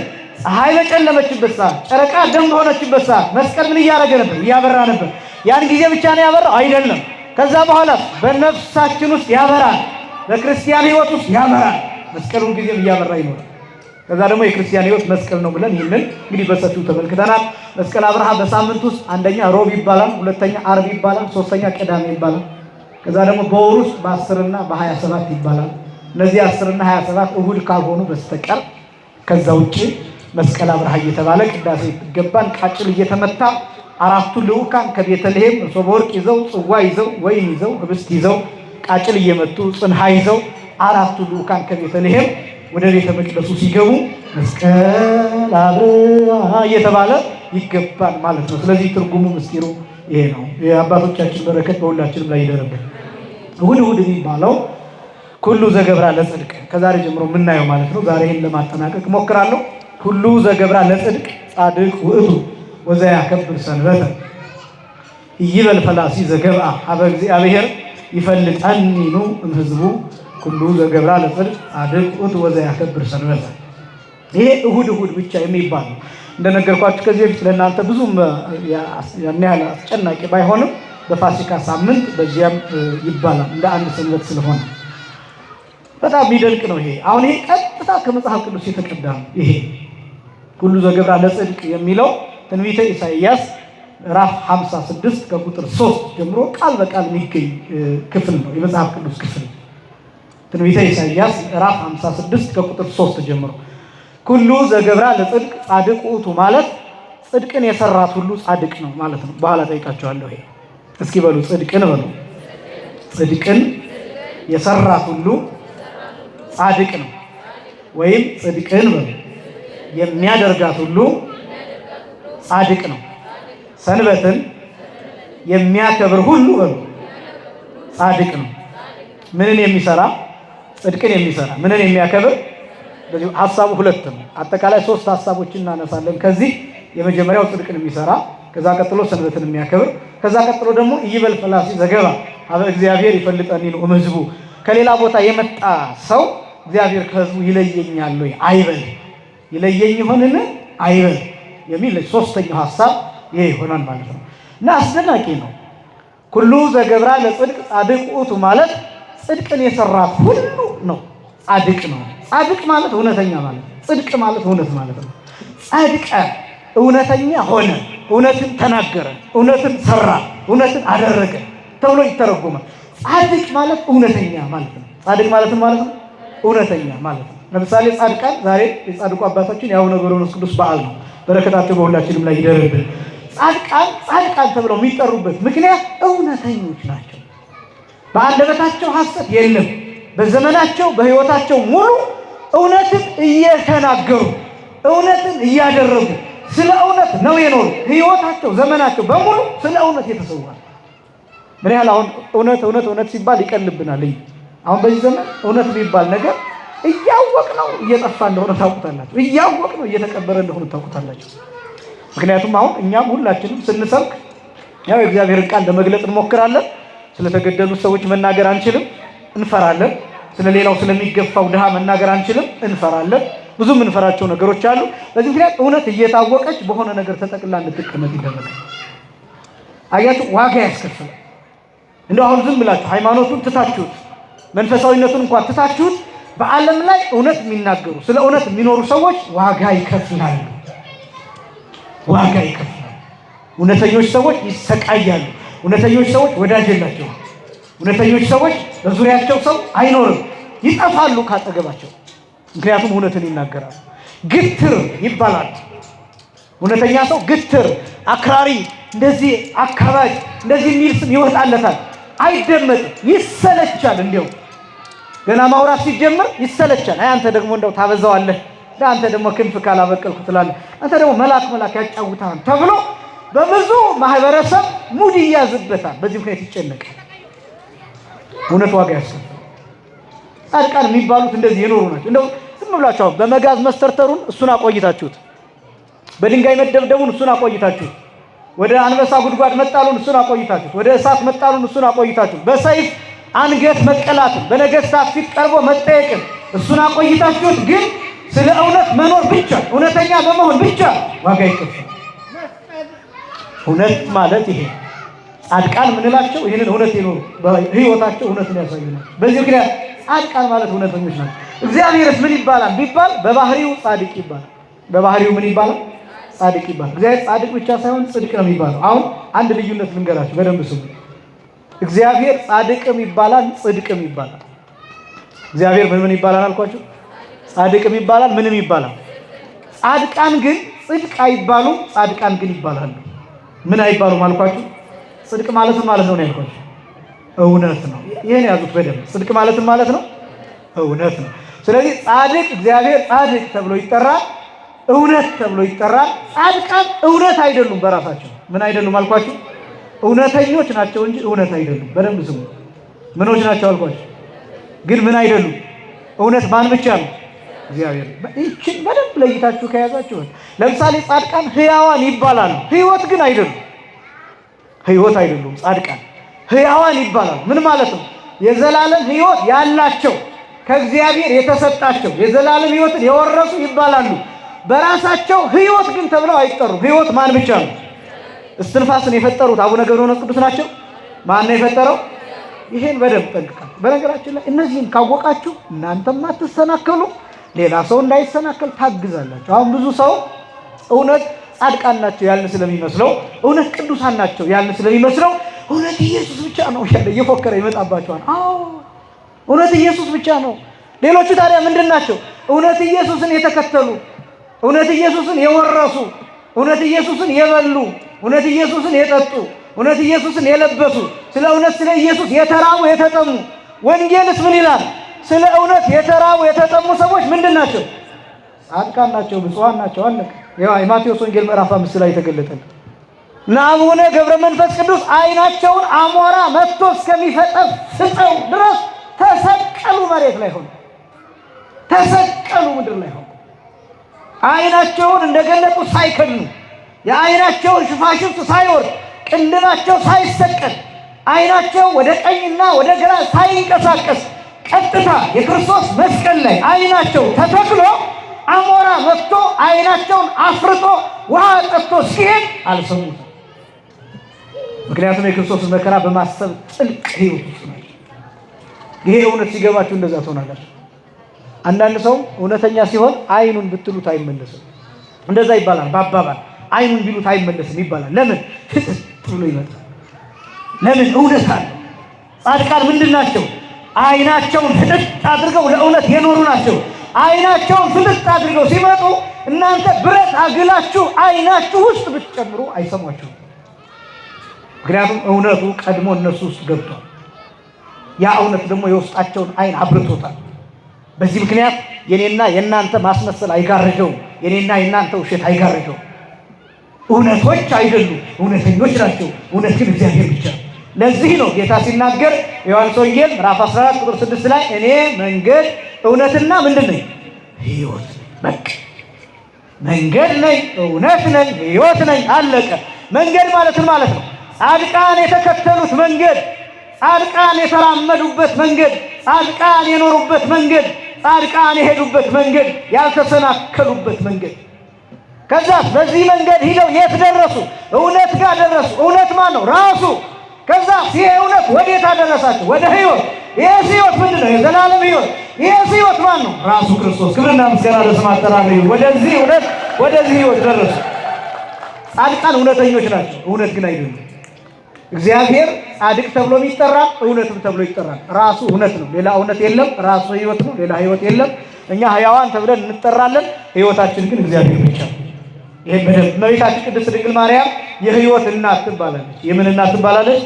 ፀሐይ በጨለመችበት ሰዓት፣ ጨረቃ ደም በሆነችበት ሰዓት መስቀል ምን እያደረገ ነበር? እያበራ ነበር። ያን ጊዜ ብቻ ነው ያበራው? አይደለም። ከዛ በኋላ በነፍሳችን ውስጥ ያበራል። በክርስቲያን ህይወት ውስጥ ያበራል። መስቀሉን ጊዜም እያበራ ይኖራል። ከዛ ደግሞ የክርስቲያን ህይወት መስቀል ነው ብለን ይህንን እንግዲህ በሰፊው ተመልክተናል። መስቀል አብርሃ በሳምንት ውስጥ አንደኛ ሮብ ይባላል፣ ሁለተኛ አርብ ይባላል፣ ሶስተኛ ቅዳሜ ይባላል። ከዛ ደግሞ በወር ውስጥ በ10 እና በ27 ይባላል። እነዚህ 10 እና 27 እሁድ ካልሆኑ በስተቀር ከዛ ውጪ መስቀል አብርሃ እየተባለ ቅዳሴ ይገባን። ቃጭል እየተመታ አራቱ ልዑካን ከቤተልሔም መሶበ ወርቅ ይዘው፣ ጽዋ ይዘው፣ ወይን ይዘው፣ ህብስት ይዘው፣ ቃጭል እየመቱ ጽንሃ ይዘው አራቱ ልዑካን ከቤተልሔም ወደ ቤተ መቅደሱ ሲገቡ መስቀል አብርሃ እየተባለ ይገባል ማለት ነው። ስለዚህ ትርጉሙ ምስጢሩ ይሄ ነው። የአባቶቻችን በረከት በሁላችንም ላይ ይደረብን። እሁድ እሁድ የሚባለው ኩሉ ዘገብራ ለጽድቅ ከዛሬ ጀምሮ የምናየው ማለት ነው። ዛሬ ይህን ለማጠናቀቅ እሞክራለሁ። ኩሉ ዘገብራ ለጽድቅ ጻድቅ ውእቱ ወዘያከብር ሰንበተ ይበል ፈላሲ ዘገብአ ሀበ እግዚአብሔር ይፈልጠኒኑ እምሕዝቡ ኩሉ ዘገብራ ለጽድቅ ጻድቅ ውእቱ ወዘያከብር ሰንበተ። ይሄ እሁድ እሁድ ብቻ የሚባል ነው። እንደነገርኳችሁ ከዚህ በፊት ለእናንተ ብዙም ያን ያህል አስጨናቂ ባይሆንም በፋሲካ ሳምንት በዚያም ይባላል እንደ አንድ ሰንበት ስለሆነ በጣም የሚደንቅ ነው። ይሄ አሁን ይሄ ቀጥታ ከመጽሐፍ ቅዱስ የተቀዳ ነው። ይሄ ኩሉ ዘገብራ ለጽድቅ የሚለው ትንቢተ ኢሳይያስ ምዕራፍ 56 ከቁጥር 3 ጀምሮ ቃል በቃል የሚገኝ ክፍል ነው። የመጽሐፍ ቅዱስ ክፍል ትንቢተ ኢሳይያስ ምዕራፍ 56 ከቁጥር 3 ጀምሮ ኩሉ ዘገብራ ለጽድቅ ጻድቅ ውእቱ ማለት ጽድቅን የሰራት ሁሉ ጻድቅ ነው ማለት ነው። በኋላ ጠይቃቸዋለሁ። ይሄ እስኪ በሉ ጽድቅን በሉ። ጽድቅን የሰራት ሁሉ ጻድቅ ነው። ወይም ጽድቅን በሉ የሚያደርጋት ሁሉ ጻድቅ ነው። ሰንበትን የሚያከብር ሁሉ በሉ ጻድቅ ነው። ምንን የሚሰራ? ጽድቅን የሚሰራ። ምንን የሚያከብር? በዚህ ሐሳቡ ሁለት ነው። አጠቃላይ 3 ሐሳቦችን እናነሳለን። ከዚህ የመጀመሪያው ጽድቅን የሚሰራ፣ ከዛ ቀጥሎ ሰንበትን የሚያከብር፣ ከዛ ቀጥሎ ደግሞ ይበል ፈላሲ ዘገባ ሀበ እግዚአብሔር ይፈልጠኒኑ እምሕዝቡ ከሌላ ቦታ የመጣ ሰው እግዚአብሔር ከሕዝቡ ይለየኛል ወይ አይበል፣ ይለየኝ ይሆንን አይበል የሚል ሶስተኛው ሐሳብ ይሄ ይሆናል ማለት ነው። እና አስደናቂ ነው። ኩሉ ዘገብራ ለጽድቅ ጻድቅ ውእቱ ማለት ጽድቅን የሰራት ሁሉ ነው ጻድቅ ነው። ጻድቅ ማለት እውነተኛ ማለት ነው። ጽድቅ ማለት እውነት ማለት ነው። ጻድቀ እውነተኛ ሆነ፣ እውነትን ተናገረ፣ እውነትን ሰራ፣ እውነትን አደረገ ተብሎ ይተረጎማል። ጻድቅ ማለት እውነተኛ ማለት ነው። ጻድቅ ማለት ነው እውነተኛ ማለት ነው። ለምሳሌ ጻድቃን ዛሬ የጻድቁ አባታችን የአቡነ ገብረመንፈስ ቅዱስ በዓል ነው። በረከታቸው በሁላችንም ላይ ይደርብን። ጻድቃን ተብለው የሚጠሩበት ምክንያት እውነተኞች ናቸው። በአንደበታቸው ሐሰት የለም። በዘመናቸው በሕይወታቸው ሙሉ እውነትን እየተናገሩ እውነትን እያደረጉ ስለ እውነት ነው የኖሩ። ሕይወታቸው ዘመናቸው በሙሉ ስለ እውነት የተሰዋል። ምን ያህል አሁን እውነት ሲባል ይቀልብናል። አሁን በዚህ ዘመን እውነት የሚባል ነገር እያወቅ ነው እየጠፋ እንደሆነ ታውቁታላችሁ። እያወቅ ነው እየተቀበረ እንደሆነ ታውቁታላችሁ። ምክንያቱም አሁን እኛም ሁላችንም ስንሰብክ ያው የእግዚአብሔርን ቃል ለመግለጽ እንሞክራለን። ስለተገደሉት ሰዎች መናገር አንችልም፣ እንፈራለን። ስለሌላው ስለሚገፋው ድሃ መናገር አንችልም፣ እንፈራለን። ብዙ የምንፈራቸው ነገሮች አሉ። በዚህ ምክንያት እውነት እየታወቀች በሆነ ነገር ተጠቅላ እንድትቀመጥ ይደረጋል። አያችሁ ዋጋ ያስከፍላል። እንደው አሁን ዝም ብላችሁ ሃይማኖቱን ትታችሁት መንፈሳዊነቱን እንኳን ትታችሁት በዓለም ላይ እውነት የሚናገሩ ስለ እውነት የሚኖሩ ሰዎች ዋጋ ይከፍላሉ። ዋጋ ይከፍላሉ። እውነተኞች ሰዎች ይሰቃያሉ። እውነተኞች ሰዎች ወዳጅ የላቸውም። እውነተኞች ሰዎች በዙሪያቸው ሰው አይኖርም፣ ይጠፋሉ ካጠገባቸው። ምክንያቱም እውነትን ይናገራሉ። ግትር ይባላል። እውነተኛ ሰው ግትር፣ አክራሪ፣ እንደዚህ አካባቢ እንደዚህ የሚል ስም ይወጣለታል። አይደመጥም፣ ይሰለቻል። እንዲያው ገና ማውራት ሲጀምር ይሰለቻል። አንተ ደግሞ እንደው ታበዛዋለህ፣ አንተ ደግሞ ክንፍ ካላበቀልኩ ትላለህ፣ አንተ ደግሞ መላክ ያጫውታል ተብሎ በብዙ ማህበረሰብ ሙድ ይያዝበታል። በዚህ ምክንያት ይጨነቃል። እውነት ዋጋ ያስከፍላል። ጻድቃን የሚባሉት እንደዚህ የኖሩ ናቸው። እንደው ዝም ብላችሁ በመጋዝ መስተርተሩን እሱን አቆይታችሁት፣ በድንጋይ መደብደቡን እሱን አቆይታችሁት፣ ወደ አንበሳ ጉድጓድ መጣሉን እሱን አቆይታችሁት፣ ወደ እሳት መጣሉን እሱን አቆይታችሁት፣ በሰይፍ አንገት መቀላትን፣ በነገስታት ፊት ቀርቦ መጠየቅን እሱን አቆይታችሁት፣ ግን ስለ እውነት መኖር ብቻ እውነተኛ በመሆን ብቻ ዋጋ ይከፍላል። እውነት ማለት ይሄ ጻድቃን ምንላቸው ይሄንን እውነት ይኖሩ በህይወታቸው እውነትን ያሳዩናል። በዚህ ምክንያት ጻድቃን ማለት እውነተኞች ናቸው። እግዚአብሔርስ ምን ይባላል ቢባል በባህሪው ጻድቅ ይባላል። በባህሪው ምን ይባላል? ጻድቅ ይባላል። እግዚአብሔር ጻድቅ ብቻ ሳይሆን ጽድቅ ነው የሚባለው። አሁን አንድ ልዩነት ልንገራችሁ በደንብ ስሙ። እግዚአብሔር ጻድቅም ይባላል፣ ጽድቅም ይባላል። እግዚአብሔር ምን ይባላል አልኳችሁ? ጻድቅም ይባላል፣ ምንም ይባላል። ጻድቃን ግን ጽድቅ አይባሉም፣ ጻድቃን ግን ይባላሉ። ምን አይባሉም አልኳችሁ? ጽድቅ ማለት ነው ያልኳችሁ እውነት ነው። ይሄን ያዙት በደንብ። ጽድቅ ማለት ነው እውነት ነው። ስለዚህ ጻድቅ እግዚአብሔር ጻድቅ ተብሎ ይጠራል፣ እውነት ተብሎ ይጠራል። ጻድቃን እውነት አይደሉም በራሳቸው። ምን አይደሉም አልኳችሁ? እውነተኞች ናቸው እንጂ እውነት አይደሉም። በደንብ ስሙ። ምኖች ናቸው አልኳችሁ? ግን ምን አይደሉም? እውነት ማን ብቻ ነው? እግዚአብሔር። ይህችን በደንብ ለይታችሁ ከያዛችሁ ለምሳሌ ጻድቃን ሕያዋን ይባላሉ፣ ሕይወት ግን አይደሉም። ሕይወት አይደሉም ጻድቃን፣ ሕያዋን ይባላሉ። ምን ማለት ነው? የዘላለም ሕይወት ያላቸው ከእግዚአብሔር የተሰጣቸው የዘላለም ሕይወትን የወረሱ ይባላሉ። በራሳቸው ሕይወት ግን ተብለው አይጠሩም። ሕይወት ማን ብቻ ነው? እስትንፋስን የፈጠሩት አቡነ ገብረ መንፈስ ቅዱስ ናቸው። ማን ነው የፈጠረው? ይሄን በደንብ ጠንቅቃችሁ። በነገራችን ላይ እነዚህን ካወቃችሁ እናንተም አትሰናከሉ፣ ሌላ ሰው እንዳይሰናከል ታግዛላችሁ። አሁን ብዙ ሰው እውነት ጻድቃን ናቸው ያልን ስለሚመስለው፣ እውነት ቅዱሳን ናቸው ያልን ስለሚመስለው እውነት ኢየሱስ ብቻ ነው ያለ እየፎከረ ይመጣባቸዋል። አዎ እውነት ኢየሱስ ብቻ ነው። ሌሎቹ ታዲያ ምንድን ናቸው? እውነት ኢየሱስን የተከተሉ፣ እውነት ኢየሱስን የወረሱ፣ እውነት ኢየሱስን የበሉ፣ እውነት ኢየሱስን የጠጡ፣ እውነት ኢየሱስን የለበሱ፣ ስለ እውነት ስለ ኢየሱስ የተራቡ የተጠሙ። ወንጌልስ ምን ይላል? ስለ እውነት የተራቡ የተጠሙ ሰዎች ምንድን ናቸው? ጻድቃን ናቸው፣ ብፁዓን ናቸው። አለቀ። የማቴዎስ ወንጌል ምዕራፍ 5 ላይ ተገለጠል። እና አቡነ ገብረ መንፈስ ቅዱስ ዓይናቸውን አሞራ መጥቶ እስከሚፈጠር ስጠው ድረስ ተሰቀሉ። መሬት ላይ ሆነ ተሰቀሉ፣ ምድር ላይ ሆነ። ዓይናቸውን እንደገለጡ ሳይከድኑ፣ የዓይናቸውን ሽፋሽፍት ሳይወርድ፣ ቅንድባቸው ሳይሰቀል፣ ዓይናቸው ወደ ቀኝና ወደ ግራ ሳይንቀሳቀስ ቀጥታ የክርስቶስ መስቀል ላይ ዓይናቸው ተተክሎ አሞራ መጥቶ ዓይናቸውን አፍርጦ ውሃ ጠጥቶ ሲሄድ አልሰሙትም። ምክንያቱም የክርስቶስን መከራ በማሰብ ጥልቅ ሕይወት ውስጥ ናቸው። ይሄ እውነት ሲገባችሁ እንደዛ ትሆናላችሁ። አንዳንድ ሰው እውነተኛ ሲሆን ዓይኑን ብትሉት አይመለስም። እንደዛ ይባላል በአባባል። ዓይኑን ቢሉት አይመለስም ይባላል። ለምን? ፍጥጥ ብሎ ይመጣል። ለምን? እውነት አለ። ጻድቃን ምንድን ናቸው? ዓይናቸውን ፍጥጥ አድርገው ለእውነት የኖሩ ናቸው። ዓይናቸውን ፍጥጥ አድርገው ሲመጡ እናንተ ብረት አግላችሁ ዓይናችሁ ውስጥ ብትጨምሩ አይሰሟችሁም። ምክንያቱም እውነቱ ቀድሞ እነሱ ውስጥ ገብቷል። ያ እውነት ደግሞ የውስጣቸውን ዓይን አብርቶታል። በዚህ ምክንያት የኔና የእናንተ ማስመሰል አይጋርደውም። የኔና የእናንተ ውሸት አይጋርደውም። እውነቶች አይደሉም፣ እውነተኞች ናቸው። እውነት ግን እግዚአብሔር ብቻ ነው። ለዚህ ነው ጌታ ሲናገር ዮሐንስ ወንጌል ምዕራፍ 14 ቁጥር 6 ላይ እኔ መንገድ እውነትና ምንድን ነኝ? ሕይወት ነኝ። በቃ መንገድ ነኝ፣ እውነት ነኝ፣ ሕይወት ነኝ። አለቀ። መንገድ ማለትን ማለት ነው ጻድቃን የተከተሉት መንገድ፣ ጻድቃን የተራመዱበት መንገድ፣ ጻድቃን የኖሩበት መንገድ፣ ጻድቃን የሄዱበት መንገድ፣ ያልተሰናከሉበት መንገድ። ከዛ በዚህ መንገድ ሂደው የት ደረሱ? እውነት ጋር ደረሱ። እውነት ማን ነው? ራሱ። ከዛ ይሄ እውነት ወዴት አደረሳቸው? ወደ ሕይወት። ይሄ ሕይወት ምንድን ነው? የዘላለም ሕይወት። ይሄ ሕይወት ማን ነው? ራሱ ክርስቶስ። ክብርና ምስጋና ለስሙ አጠራር ይሁን። ወደዚህ እውነት ወደዚህ ሕይወት ደረሱ። ጻድቃን እውነተኞች ናቸው፣ እውነት ግን አይደሉም። እግዚአብሔር ጻድቅ ተብሎ ይጠራል፣ እውነትም ተብሎ ይጠራል። ራሱ እውነት ነው፣ ሌላ እውነት የለም። ራሱ ሕይወት ነው፣ ሌላ ሕይወት የለም። እኛ ሕያዋን ተብለን እንጠራለን፣ ሕይወታችን ግን እግዚአብሔር ብቻ ነው። ይሄ በደንብ እመቤታችን ቅድስት ድንግል ማርያም የሕይወት እናት ትባላለች። የምን እናት ትባላለች?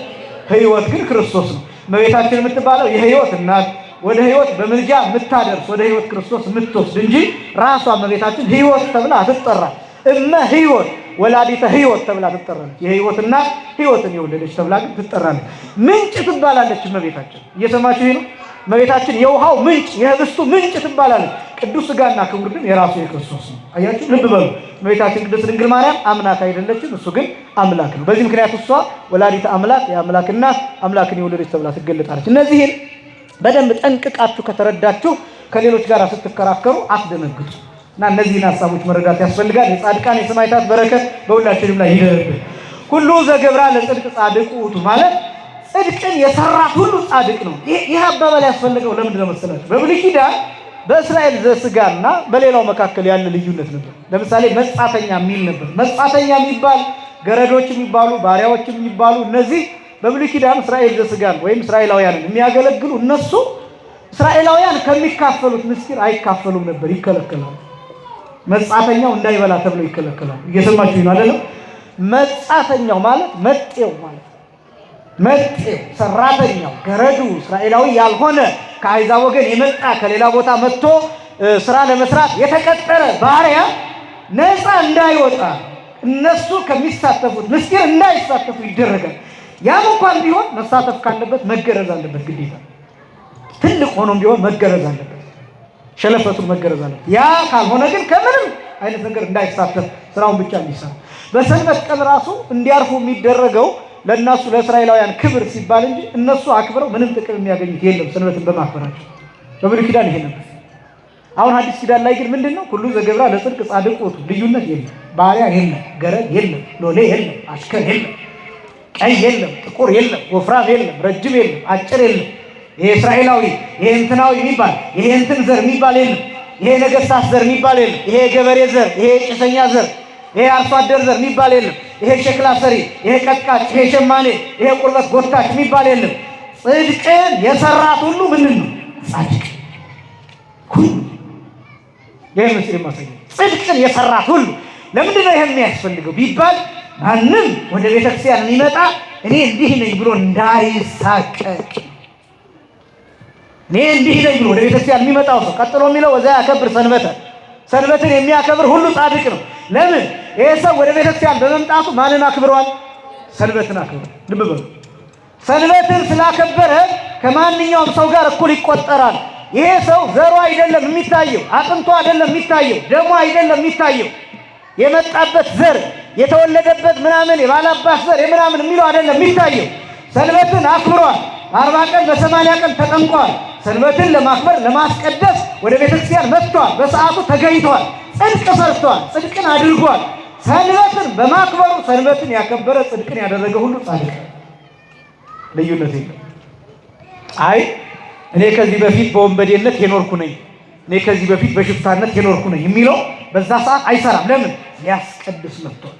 ሕይወት ግን ክርስቶስ ነው። እመቤታችን የምትባለው የሕይወት እናት፣ ወደ ሕይወት በምልጃ የምታደርስ ወደ ሕይወት ክርስቶስ የምትወስድ እንጂ ራሷ እመቤታችን ሕይወት ተብላ አትጠራም። እመ ሕይወት ወላዲተ ሕይወት ተብላ ትጠራለች። የሕይወትና ሕይወትን የወለደች ተብላ ግን ትጠራለች። ምንጭ ትባላለች እመቤታችን። እየሰማችሁ ነው? እመቤታችን የውሃው ምንጭ የህብስቱ ምንጭ ትባላለች። ቅዱስ ሥጋና ክቡር ግን የራሱ የክርስቶስ ነው። አያችሁ፣ ልብ በሉ። እመቤታችን ቅድስት ድንግል ማርያም አምላክ አይደለችም፣ እሱ ግን አምላክ ነው። በዚህ ምክንያት እሷ ወላዲተ አምላክ የአምላክ እናት አምላክን የወለደች ተብላ ትገለጣለች። እነዚህን በደንብ ጠንቅቃችሁ ከተረዳችሁ ከሌሎች ጋር ስትከራከሩ አትደነግጡ። እና እነዚህን ሀሳቦች መረዳት ያስፈልጋል። የጻድቃን የሰማዕታት በረከት በሁላችንም ላይ ይደርብን። ሁሉ ዘገብራ ለጽድቅ ጻድቅ ውእቱ ማለት ጽድቅን የሰራት ሁሉ ጻድቅ ነው። ይህ አባባል ያስፈልገው ለምንድን ነው መሰላችሁ? በብሉይ ኪዳን በእስራኤል ዘሥጋና በሌላው መካከል ያለ ልዩነት ነበር። ለምሳሌ መጻተኛ የሚል ነበር። መጻተኛ የሚባል ገረዶች የሚባሉ ባሪያዎች የሚባሉ እነዚህ በብሉይ ኪዳን እስራኤል ዘሥጋን ወይም እስራኤላውያንን የሚያገለግሉ እነሱ እስራኤላውያን ከሚካፈሉት ምስጢር አይካፈሉም ነበር፣ ይከለከላሉ። መጻተኛው እንዳይበላ ተብሎ ይከለከላሉ። እየሰማችሁ ነው አይደለም? መጻተኛው ማለት መጤው ማለት መጤው ሰራተኛው ገረዱ እስራኤላዊ ያልሆነ ከአሕዛብ ወገን የመጣ ከሌላ ቦታ መጥቶ ስራ ለመስራት የተቀጠረ ባሪያ ነፃ እንዳይወጣ እነሱ ከሚሳተፉት ምስጢር እንዳይሳተፉ ይደረጋል። ያም እንኳን ቢሆን መሳተፍ ካለበት መገረዝ አለበት ግዴታ። ትልቅ ሆኖም ቢሆን መገረዝ አለበት፣ ሸለፈቱን መገረዝ አለበት። ያ ካልሆነ ግን ከምንም አይነት ነገር እንዳይሳተፍ ስራውን ብቻ እንዲሰራ። በሰንበት ቀን ራሱ እንዲያርፉ የሚደረገው ለእነሱ ለእስራኤላውያን ክብር ሲባል እንጂ እነሱ አክብረው ምንም ጥቅም የሚያገኙት የለም ሰንበትን በማክበራቸው። በብሉይ ኪዳን ይሄ ነበር። አሁን አዲስ ኪዳን ላይ ግን ምንድን ነው? ሁሉ ዘገብራ ለጽድቅ ጻድቅ ውእቱ። ልዩነት የለም። ባሪያ የለም፣ ገረድ የለም፣ ሎሌ የለም፣ አሽከር የለም፣ ቀይ የለም፣ ጥቁር የለም፣ ወፍራም የለም፣ ረጅም የለም፣ አጭር የለም። ይሄ እስራኤላዊ ይሄ እንትናዊ የሚባል ይሄ እንትን ዘር የሚባል የለም። ይሄ ነገስታት ዘር የሚባል የለም። ይሄ ገበሬ ዘር፣ ይሄ ጭሰኛ ዘር፣ ይሄ አርሶ አደር ዘር የሚባል የለም። ይሄ ሸክላ ሰሪ፣ ይሄ ቀጥቃጭ፣ ይሄ ሸማኔ፣ ይሄ ቁርበት ጎታች የሚባል የለም። ጽድቅን የሰራት ሁሉ ምንድን ነው? ጻድቅ ሁሉ። ይሄ ምስል የማሳየው ጽድቅን የሰራት ሁሉ። ለምንድን ነው ይሄ የሚያስፈልገው ቢባል ማንም ወደ ቤተክርስቲያን የሚመጣ እኔ እንዲህ ነኝ ብሎ እንዳይሳቀቅ። እኔ እንዲህ ነኝ ብሎ ወደ ቤተክርስቲያን የሚመጣው ሰው ቀጥሎ የሚለው ወዛ ያከብር ሰንበተ፣ ሰንበትን የሚያከብር ሁሉ ጻድቅ ነው። ለምን? ይሄ ሰው ወደ ቤተክርስቲያን በመምጣቱ ማንን አክብሯል? ሰንበትን አክብሯል። ልብ በሉ። ሰንበትን ስላከበረ ከማንኛውም ሰው ጋር እኩል ይቆጠራል። ይሄ ሰው ዘሩ አይደለም የሚታየው፣ አጥንቱ አይደለም የሚታየው፣ ደሙ አይደለም የሚታየው፣ የመጣበት ዘር የተወለደበት ምናምን የባላባት ዘር የምናምን የሚለው አይደለም የሚታየው። ሰንበትን አክብሯል። 40 ቀን በ80 ቀን ተጠምቋል። ሰንበትን ለማክበር ለማስቀደስ ወደ ቤተክርስቲያን መጥቷል። በሰዓቱ ተገኝቷል። ጽድቅ ሰርቷል። ጽድቅን አድርጓል። ሰንበትን በማክበሩ ሰንበትን ያከበረ ጽድቅን ያደረገ ሁሉ ጻድቅ። ልዩነት የለም። አይ እኔ ከዚህ በፊት በወንበዴነት የኖርኩ ነኝ፣ እኔ ከዚህ በፊት በሽፍታነት የኖርኩ ነኝ የሚለው በዛ ሰዓት አይሰራም። ለምን? ሊያስቀድስ መጥቷል።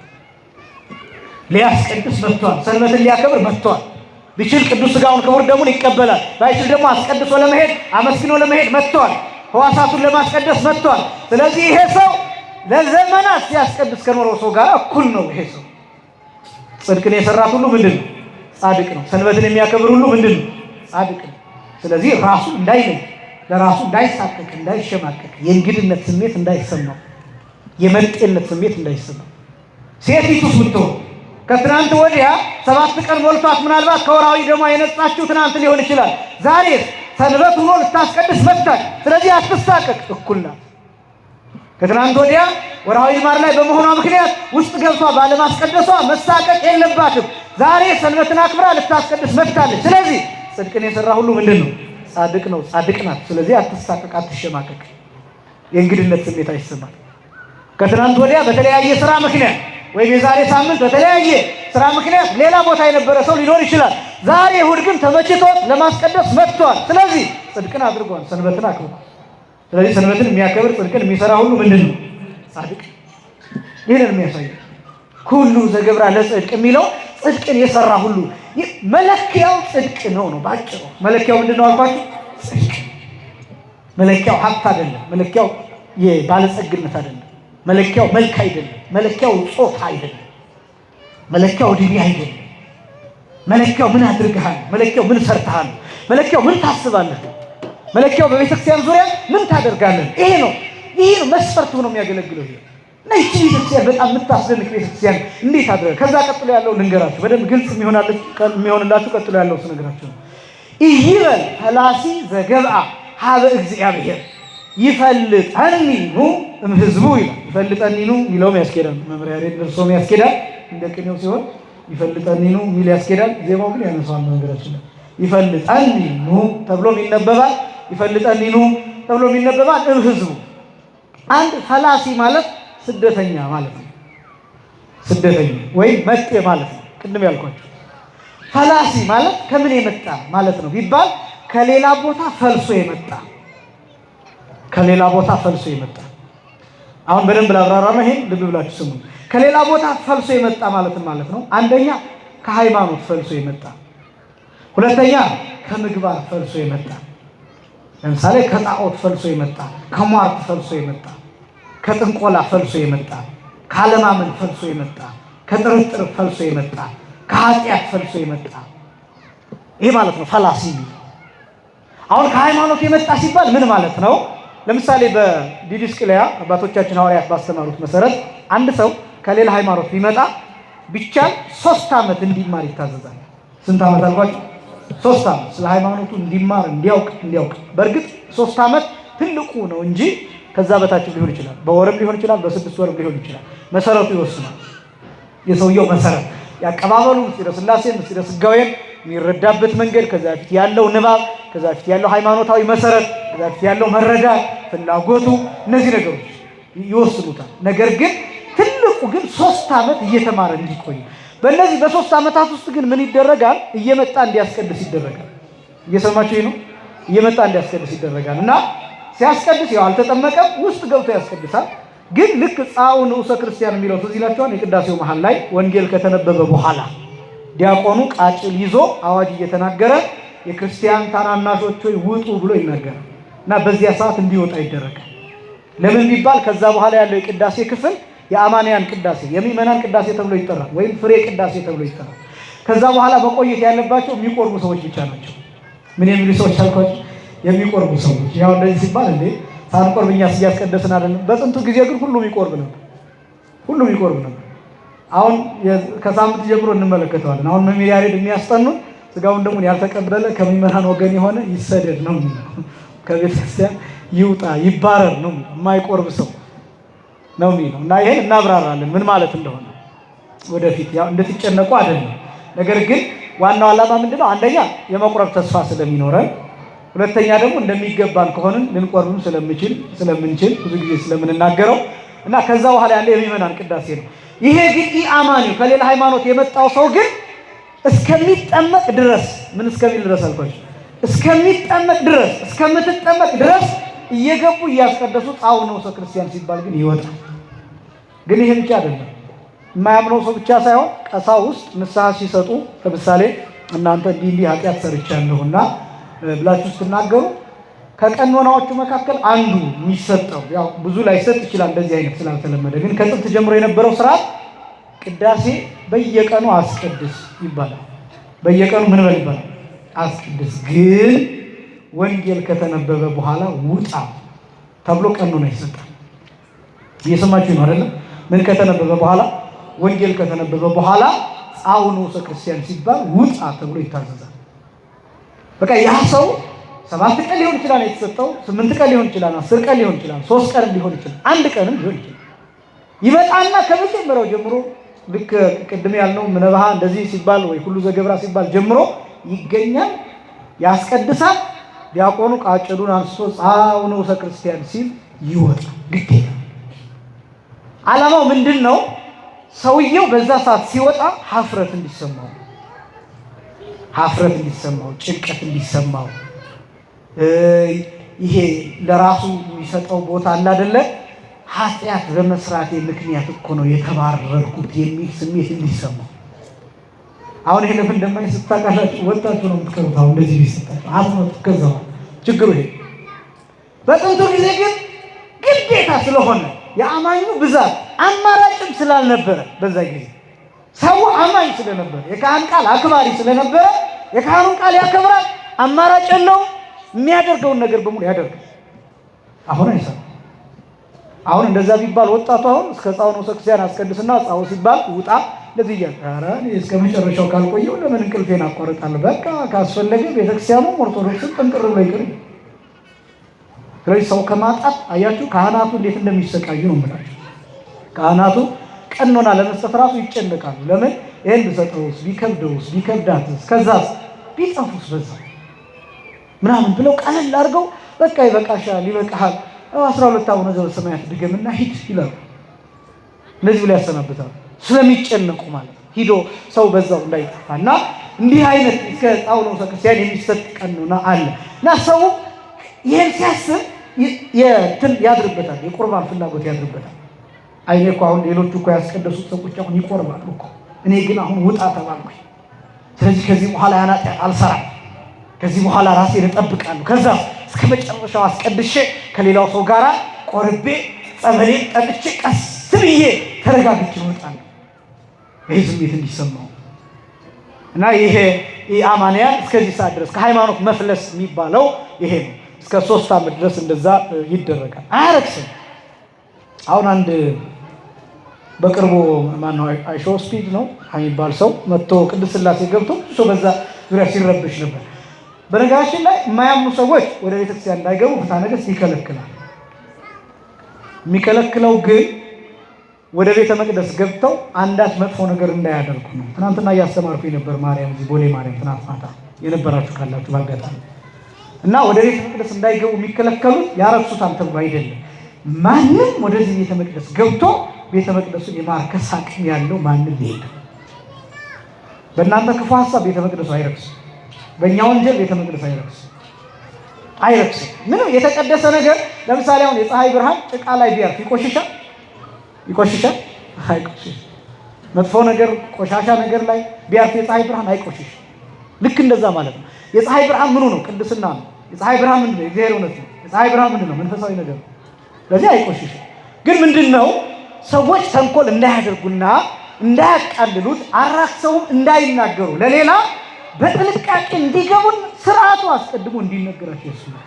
ሊያስቀድስ መጥቷል። ሰንበትን ሊያከብር መጥቷል። ቢችል ቅዱስ ሥጋውን ክቡር ደሙን ይቀበላል። ባይችል ደግሞ አስቀድሶ ለመሄድ አመስግኖ ለመሄድ መጥቷል። ሕዋሳቱን ለማስቀደስ መጥቷል። ስለዚህ ይሄ ሰው ለዘመናት ሲያስቀድስ ከኖረው ሰው ጋር እኩል ነው። ይሄ ሰው ጽድቅን የሰራት ሁሉ ምንድን ነው? ጻድቅ ነው። ሰንበትን የሚያከብር ሁሉ ምንድን ነው? ጻድቅ ነው። ስለዚህ ራሱ እንዳይለይ፣ ለራሱ እንዳይሳቀቅ፣ እንዳይሸማቀቅ፣ የእንግድነት ስሜት እንዳይሰማው፣ የመጤነት ስሜት እንዳይሰማው። ሴቲቱስ ብትሆን ከትናንት ወዲያ 7 ቀን ሞልቷት ምናልባት ከወራዊ ደሟ የነጻችው ትናንት ሊሆን ይችላል። ዛሬ ሰንበት ሆኖ ልታስቀድስ መጥታች። ስለዚህ አትሳቀቅ፣ እኩል ናት። ከትናንት ወዲያ ወራዊ ማር ላይ በመሆኗ ምክንያት ውስጥ ገብቷ ባለማስቀደሷ መሳቀቅ የለባትም። ዛሬ ሰንበትን አክብራ ልታስቀድስ መጥታለች። ስለዚህ ጽድቅን የሰራ ሁሉ ምንድን ነው? ጻድቅ ነው፣ ጻድቅ ናት። ስለዚህ አትሳቀቅ፣ አትሸማቀቅ፣ የእንግድነት ስሜት አይሰማል። ከትናንት ወዲያ በተለያየ ስራ ምክንያት ወይም የዛሬ ሳምንት በተለያየ ስራ ምክንያት ሌላ ቦታ የነበረ ሰው ሊኖር ይችላል። ዛሬ እሑድ ግን ተመችቶት ለማስቀደስ መጥቷል። ስለዚህ ጽድቅን አድርጓል፣ ሰንበትን አክብሯል። ስለዚህ ሰንበትን የሚያከብር ጽድቅን የሚሰራ ሁሉ ምንድን ነው? ጻድቅ። ይህንን የሚያሳየው ሁሉ ዘገብራ ለጽድቅ የሚለው ጽድቅን የሰራ ሁሉ መለኪያው ጽድቅ ነው። ባጭሩ መለኪያው ምንድን ነው አልኳችሁ? ጽድቅ። መለኪያው ሀብት አይደለም። መለኪያው የባለጸግነት አይደለም። መለኪያው መልክ አይደለም። መለኪያው ጾታ አይደለም። መለኪያው ዕድሜ አይደለም። መለኪያው ምን አድርገሃል፣ መለኪያው ምን ሰርተሃል፣ መለኪያው ምን ታስባለህ፣ መለኪያው በቤተክርስቲያን ዙሪያ ምን ታደርጋለህ። ይሄ ነው መስፈርቱ ነው የሚያገለግለው። ይሄ እና ይህች ቤተክርስቲያን በጣም የምታስደንቅ ቤተክርስቲያን እንዴት አድርገህ ከዛ ቀጥሎ ያለው ልንገራችሁ፣ በደንብ ግልጽ የሚሆንላችሁ ቀጥሎ ያለው ስነግራችሁ ነው። ይበል ፈላሲ ዘገብአ ሀበ እግዚአብሔር ይፈልጠኒኑ እምሕዝቡ ይላል። ይፈልጠኒኑ የሚለውም ያስኬዳል። መምሪያ ቤት ደርሶም ያስኬዳል። እንደ ቅኔው ሲሆን ይፈልጠኒኑ የሚል ያስኬዳል። ዜማው ግን ያነሳዋል። ነገራችን ላይ ይፈልጠኒኑ ተብሎም ይነበባል። ይፈልጠኒኑ ተብሎም ይነበባል። እምሕዝቡ አንድ ፈላሲ ማለት ስደተኛ ማለት ነው። ስደተኛ ወይም መጤ ማለት ነው። ቅድም ያልኳቸው ፈላሲ ማለት ከምን የመጣ ማለት ነው ቢባል ከሌላ ቦታ ፈልሶ የመጣ ከሌላ ቦታ ፈልሶ የመጣ። አሁን በደንብ ላብራራ ነው። ይሄን ልብ ብላችሁ ስሙ። ከሌላ ቦታ ፈልሶ የመጣ ማለት ነው። አንደኛ ከሃይማኖት ፈልሶ የመጣ፣ ሁለተኛ ከምግባር ፈልሶ የመጣ። ለምሳሌ ከጣዖት ፈልሶ የመጣ፣ ከሟርት ፈልሶ የመጣ፣ ከጥንቆላ ፈልሶ የመጣ፣ ካለማመን ፈልሶ የመጣ፣ ከጥርጥር ፈልሶ የመጣ፣ ከኃጢአት ፈልሶ የመጣ። ይሄ ማለት ነው ፈላሲ። አሁን ከሃይማኖት የመጣ ሲባል ምን ማለት ነው? ለምሳሌ በዲድስቅልያ አባቶቻችን ሐዋርያት ባስተማሩት መሰረት አንድ ሰው ከሌላ ሃይማኖት ቢመጣ ቢቻል 3 ዓመት እንዲማር ይታዘዛል። ስንት ዓመት አልኳችሁ? 3 ዓመት ስለ ሃይማኖቱ እንዲማር እንዲያውቅ። በእርግጥ 3 ዓመት ትልቁ ነው እንጂ ከዛ በታች ሊሆን ይችላል። በወርም ሊሆን ይችላል፣ በ6 ወርም ሊሆን ይችላል። መሰረቱ ይወስናል። የሰውየው መሰረት ያቀባበሉ ምስጢረ ሥላሴን ምስጢረ ሥጋዌን የሚረዳበት መንገድ፣ ከዛ በፊት ያለው ንባብ፣ ከዛ በፊት ያለው ሃይማኖታዊ መሰረት፣ ከዛ በፊት ያለው መረዳት፣ ፍላጎቱ፣ እነዚህ ነገሮች ይወስኑታል። ነገር ግን ትልቁ ግን 3 ዓመት እየተማረ እንዲቆይ። በእነዚህ በ3 ዓመታት ውስጥ ግን ምን ይደረጋል? እየመጣ እንዲያስቀድስ ይደረጋል። እየሰማችሁ ነው? እየመጣ እንዲያስቀድስ ይደረጋል። እና ሲያስቀድስ ያው አልተጠመቀም፣ ውስጥ ገብቶ ያስቀድሳል። ግን ልክ ጻኡ ንዑሰ ክርስቲያን የሚለው ትዝ ይላችኋል። የቅዳሴው መሃል ላይ ወንጌል ከተነበበ በኋላ ዲያቆኑ ቃጭል ይዞ አዋጅ እየተናገረ የክርስቲያን ታናናሾች ሆይ ውጡ ብሎ ይናገራል። እና በዚያ ሰዓት እንዲወጣ ይደረጋል። ለምን ቢባል ከዛ በኋላ ያለው የቅዳሴ ክፍል የአማንያን ቅዳሴ፣ የምእመናን ቅዳሴ ተብሎ ይጠራል፣ ወይም ፍሬ ቅዳሴ ተብሎ ይጠራል። ከዛ በኋላ መቆየት ያለባቸው የሚቆርቡ ሰዎች ብቻ ናቸው። ምን የሚሉ ሰዎች አልኳቸው? የሚቆርቡ ሰዎች። ያው እንደዚህ ሲባል እንዴ ሳንቆርብ እኛስ እያስቀደስን አይደለም? በጥንቱ ጊዜ ግን ሁሉም ይቆርብ ነበር። ሁሉም ይቆርብ ነበር። አሁን ከሳምንት ጀምሮ እንመለከተዋለን። አሁን መምህር ያሬድ የሚያስጠኑን ስጋውን ደግሞ ያልተቀበለ ከምእመናን ወገን የሆነ ይሰደድ ነው የሚለው። ከቤተክርስቲያን ይውጣ ይባረር ነው የሚለው። የማይቆርብ ሰው ነው የሚለው። እና ይሄን እናብራራለን ምን ማለት እንደሆነ ወደፊት። ያው እንድትጨነቁ አይደለም። ነገር ግን ዋናው ዓላማ ምንድነው? አንደኛ የመቁረብ ተስፋ ስለሚኖረን፣ ሁለተኛ ደግሞ እንደሚገባን ከሆንን ልንቆርብም ስለምንችል ብዙ ጊዜ ስለምንናገረው እና ከዛ በኋላ ያለ የምእመናን ቅዳሴ ነው። ይሄ ግን ኢአማኒው ከሌላ ሃይማኖት የመጣው ሰው ግን እስከሚጠመቅ ድረስ ምን እስከሚል ድረስ አልኳችሁ? እስከሚጠመቅ ድረስ እስከምትጠመቅ ድረስ እየገቡ እያስቀደሱ ጻኡ ንዑሰ ክርስቲያን ሲባል ግን ይወጣል። ግን ይሄ ብቻ አይደለም። የማያምነው ሰው ብቻ ሳይሆን ቀሳውስት ንስሐ ሲሰጡ፣ ለምሳሌ እናንተ እንዲህ ኃጢአት ሰርቻለሁና ብላችሁ ስትናገሩ ከቀኖናዎቹ መካከል አንዱ የሚሰጠው ያው ብዙ ላይሰጥ ይችላል፣ እንደዚህ አይነት ስላልተለመደ። ግን ከጥንት ጀምሮ የነበረው ስርዓት ቅዳሴ በየቀኑ አስቀድስ ይባላል። በየቀኑ ምን በል ይባላል? አስቀድስ። ግን ወንጌል ከተነበበ በኋላ ውጣ ተብሎ ቀኖና ይሰጣል። እየሰማችሁ ነው አይደለም? ምን ከተነበበ በኋላ? ወንጌል ከተነበበ በኋላ ጻኡ ንዑሰ ክርስቲያን ሲባል ውጣ ተብሎ ይታዘዛል። በቃ ያ ሰው 7 ቀን ሊሆን ይችላል የተሰጠው፣ 8 ቀን ሊሆን ይችላል፣ 10 ቀን ሊሆን ይችላል፣ 3 ቀን ሊሆን ይችላል፣ 1 ቀንም ሊሆን ይችላል። ይመጣና ከመጀመሪያው ጀምሮ ልክ ቅድም ያልነው ምነባሃ እንደዚህ ሲባል ወይ ሁሉ ዘገብራ ሲባል ጀምሮ ይገኛል፣ ያስቀድሳል። ዲያቆኑ ቃጭሉን አንስቶ ጻኡ ንዑሰ ክርስቲያን ሲል ይወጣል። ግዴታ ዓላማው ምንድን ነው? ሰውየው በዛ ሰዓት ሲወጣ ሀፍረት እንዲሰማው፣ ጭንቀት እንዲሰማው፣ ይሄ ለራሱ የሚሰጠው ቦታ አለ አይደለ? ኃጢአት በመስራቴ ምክንያት እኮ ነው የተባረርኩት የሚል ስሜት እንዲሰማው። አሁን ይሄ ለምን እንደማይሰጥ ታውቃላችሁ? ወጣችሁ ነው የምትቀሩት። አሁን እንደዚህ ቢሰጣችሁ አጥሞት ከዛው ችግሩ ይሄ። በጥንቱ ጊዜ ግን ግዴታ ስለሆነ የአማኙ ብዛት አማራጭም ስላልነበረ በዛ ጊዜ ሰው አማኝ ስለነበረ የካህን ቃል አክባሪ ስለነበረ የካህኑን ቃል ያከብራል። አማራጭ የለውም። የሚያደርገውን ነገር በሙሉ ያደርጋል። አሁን አይሰራም። አሁን እንደዛ ቢባል ወጣቱ አሁን እስከ ጻው ነው ሰክሲያን አስቀድስና ጻው ሲባል ውጣ ለዚህ ይያል ኧረ እኔ እስከ መጨረሻው ካልቆየው ለምን እንቅልፌን አቋርጣለሁ? በቃ ካስፈለገ ቤተክርስቲያኑ ኦርቶዶክስን ጥንቅር ብሎ ይቅር። ስለዚህ ሰው ከማጣት አያችሁ ካህናቱ እንዴት እንደሚሰቃዩ ነው የምላችሁ። ካህናቱ ቀኖና ለመስጠት ራሱ ይጨነቃሉ። ለምን ይሄን ብሰጠውስ ቢከብዳትስ ከዛስ ቢጠፉስ በዛ ምናምን ብለው ቀለል አድርገው በቃ ይበቃሻል፣ ይበቃሃል 12 አቡነ ዘበሰማያት ድገምና ሂድ ይላሉ። እንደዚህ ብለው ያሰናብታሉ። ስለሚጨነቁ ማለት ነው። ሂዶ ሰው በዛው እንዳይጠፋና እንዲህ አይነት እስከ ጣውለው ክርስቲያን የሚሰጥ ቀኖና አለ እና ሰው ይሄን ሲያስብ ያድርበታል። የቁርባን ፍላጎት ያድርበታል። አይኔ እኮ አሁን ሌሎቹ እኮ ያስቀደሱት ሰዎች አሁን ይቆርባሉ እኮ እኔ ግን አሁን ውጣ ተባልኩኝ። ስለዚህ ከዚህ በኋላ ያናጣ አልሰራም። ከዚህ በኋላ ራሴን እጠብቃለሁ። ከዛ እስከ መጨረሻው አስቀድሼ ከሌላው ሰው ጋራ ቆርቤ ጸበሌን ጠጥቼ ቀስ ብዬ ተረጋግቼ እወጣለሁ። ይህ ስሜት እንዲሰማው እና ይሄ አማንያን እስከዚህ ሰዓት ድረስ ከሃይማኖት መፍለስ የሚባለው ይሄ ነው። እስከ 3 ዓመት ድረስ እንደዛ ይደረጋል። አያረክስም። አሁን አንድ በቅርቡ ማነው አይሾ ስፒድ ነው የሚባል ሰው መጥቶ ቅድስት ሥላሴ ገብቶ ሰው በዛ ዙሪያ ሲረብሽ ነበር። በነገራችን ላይ የማያምኑ ሰዎች ወደ ቤተክርስቲያን እንዳይገቡ ፍትሐ ነገሥት ይከለክላል። የሚከለክለው ግን ወደ ቤተ መቅደስ ገብተው አንዳች መጥፎ ነገር እንዳያደርጉ ነው። ትናንትና እያስተማርኩኝ ነበር ማርያም፣ እዚህ ቦሌ ማርያም ትናንት ማታ የነበራችሁ ካላችሁ ባጋጣሚ እና ወደ ቤተ መቅደስ እንዳይገቡ የሚከለከሉት ያረክሱታል ተብሎ አይደለም። ማንም ወደዚህ ቤተ መቅደስ ገብቶ ቤተ መቅደሱን የማርከስ አቅም ያለው ማንም ይሄድ። በእናንተ ክፉ ሀሳብ ቤተ መቅደሱ አይረክስም። በእኛ ወንጀል ቤተ መቅደስ አይረክስም። ምንም የተቀደሰ ነገር ለምሳሌ አሁን የፀሐይ ብርሃን ጭቃ ላይ ቢያርፍ ይቆሽሻል? አይቆሽሽ። መጥፎ ነገር ቆሻሻ ነገር ላይ ቢያርፍ የፀሐይ ብርሃን አይቆሽሽ። ልክ እንደዛ ማለት ነው። የፀሐይ ብርሃን ምኑ ነው? ቅድስና ነው። የፀሐይ ብርሃን ምንድን ነው? የእግዚአብሔር እውነት ነው። የፀሐይ ብርሃን ምንድን ነው? መንፈሳዊ ነገር ነው። ስለዚህ አይቆሽሽም። ግን ምንድን ነው ሰዎች ተንኮል እንዳያደርጉና እንዳያቃልሉት አራክሰውም እንዳይናገሩ ለሌላ በጥንቃቄ እንዲገቡን ስርዓቱ አስቀድሞ እንዲነገራቸው ያስፈልጋል።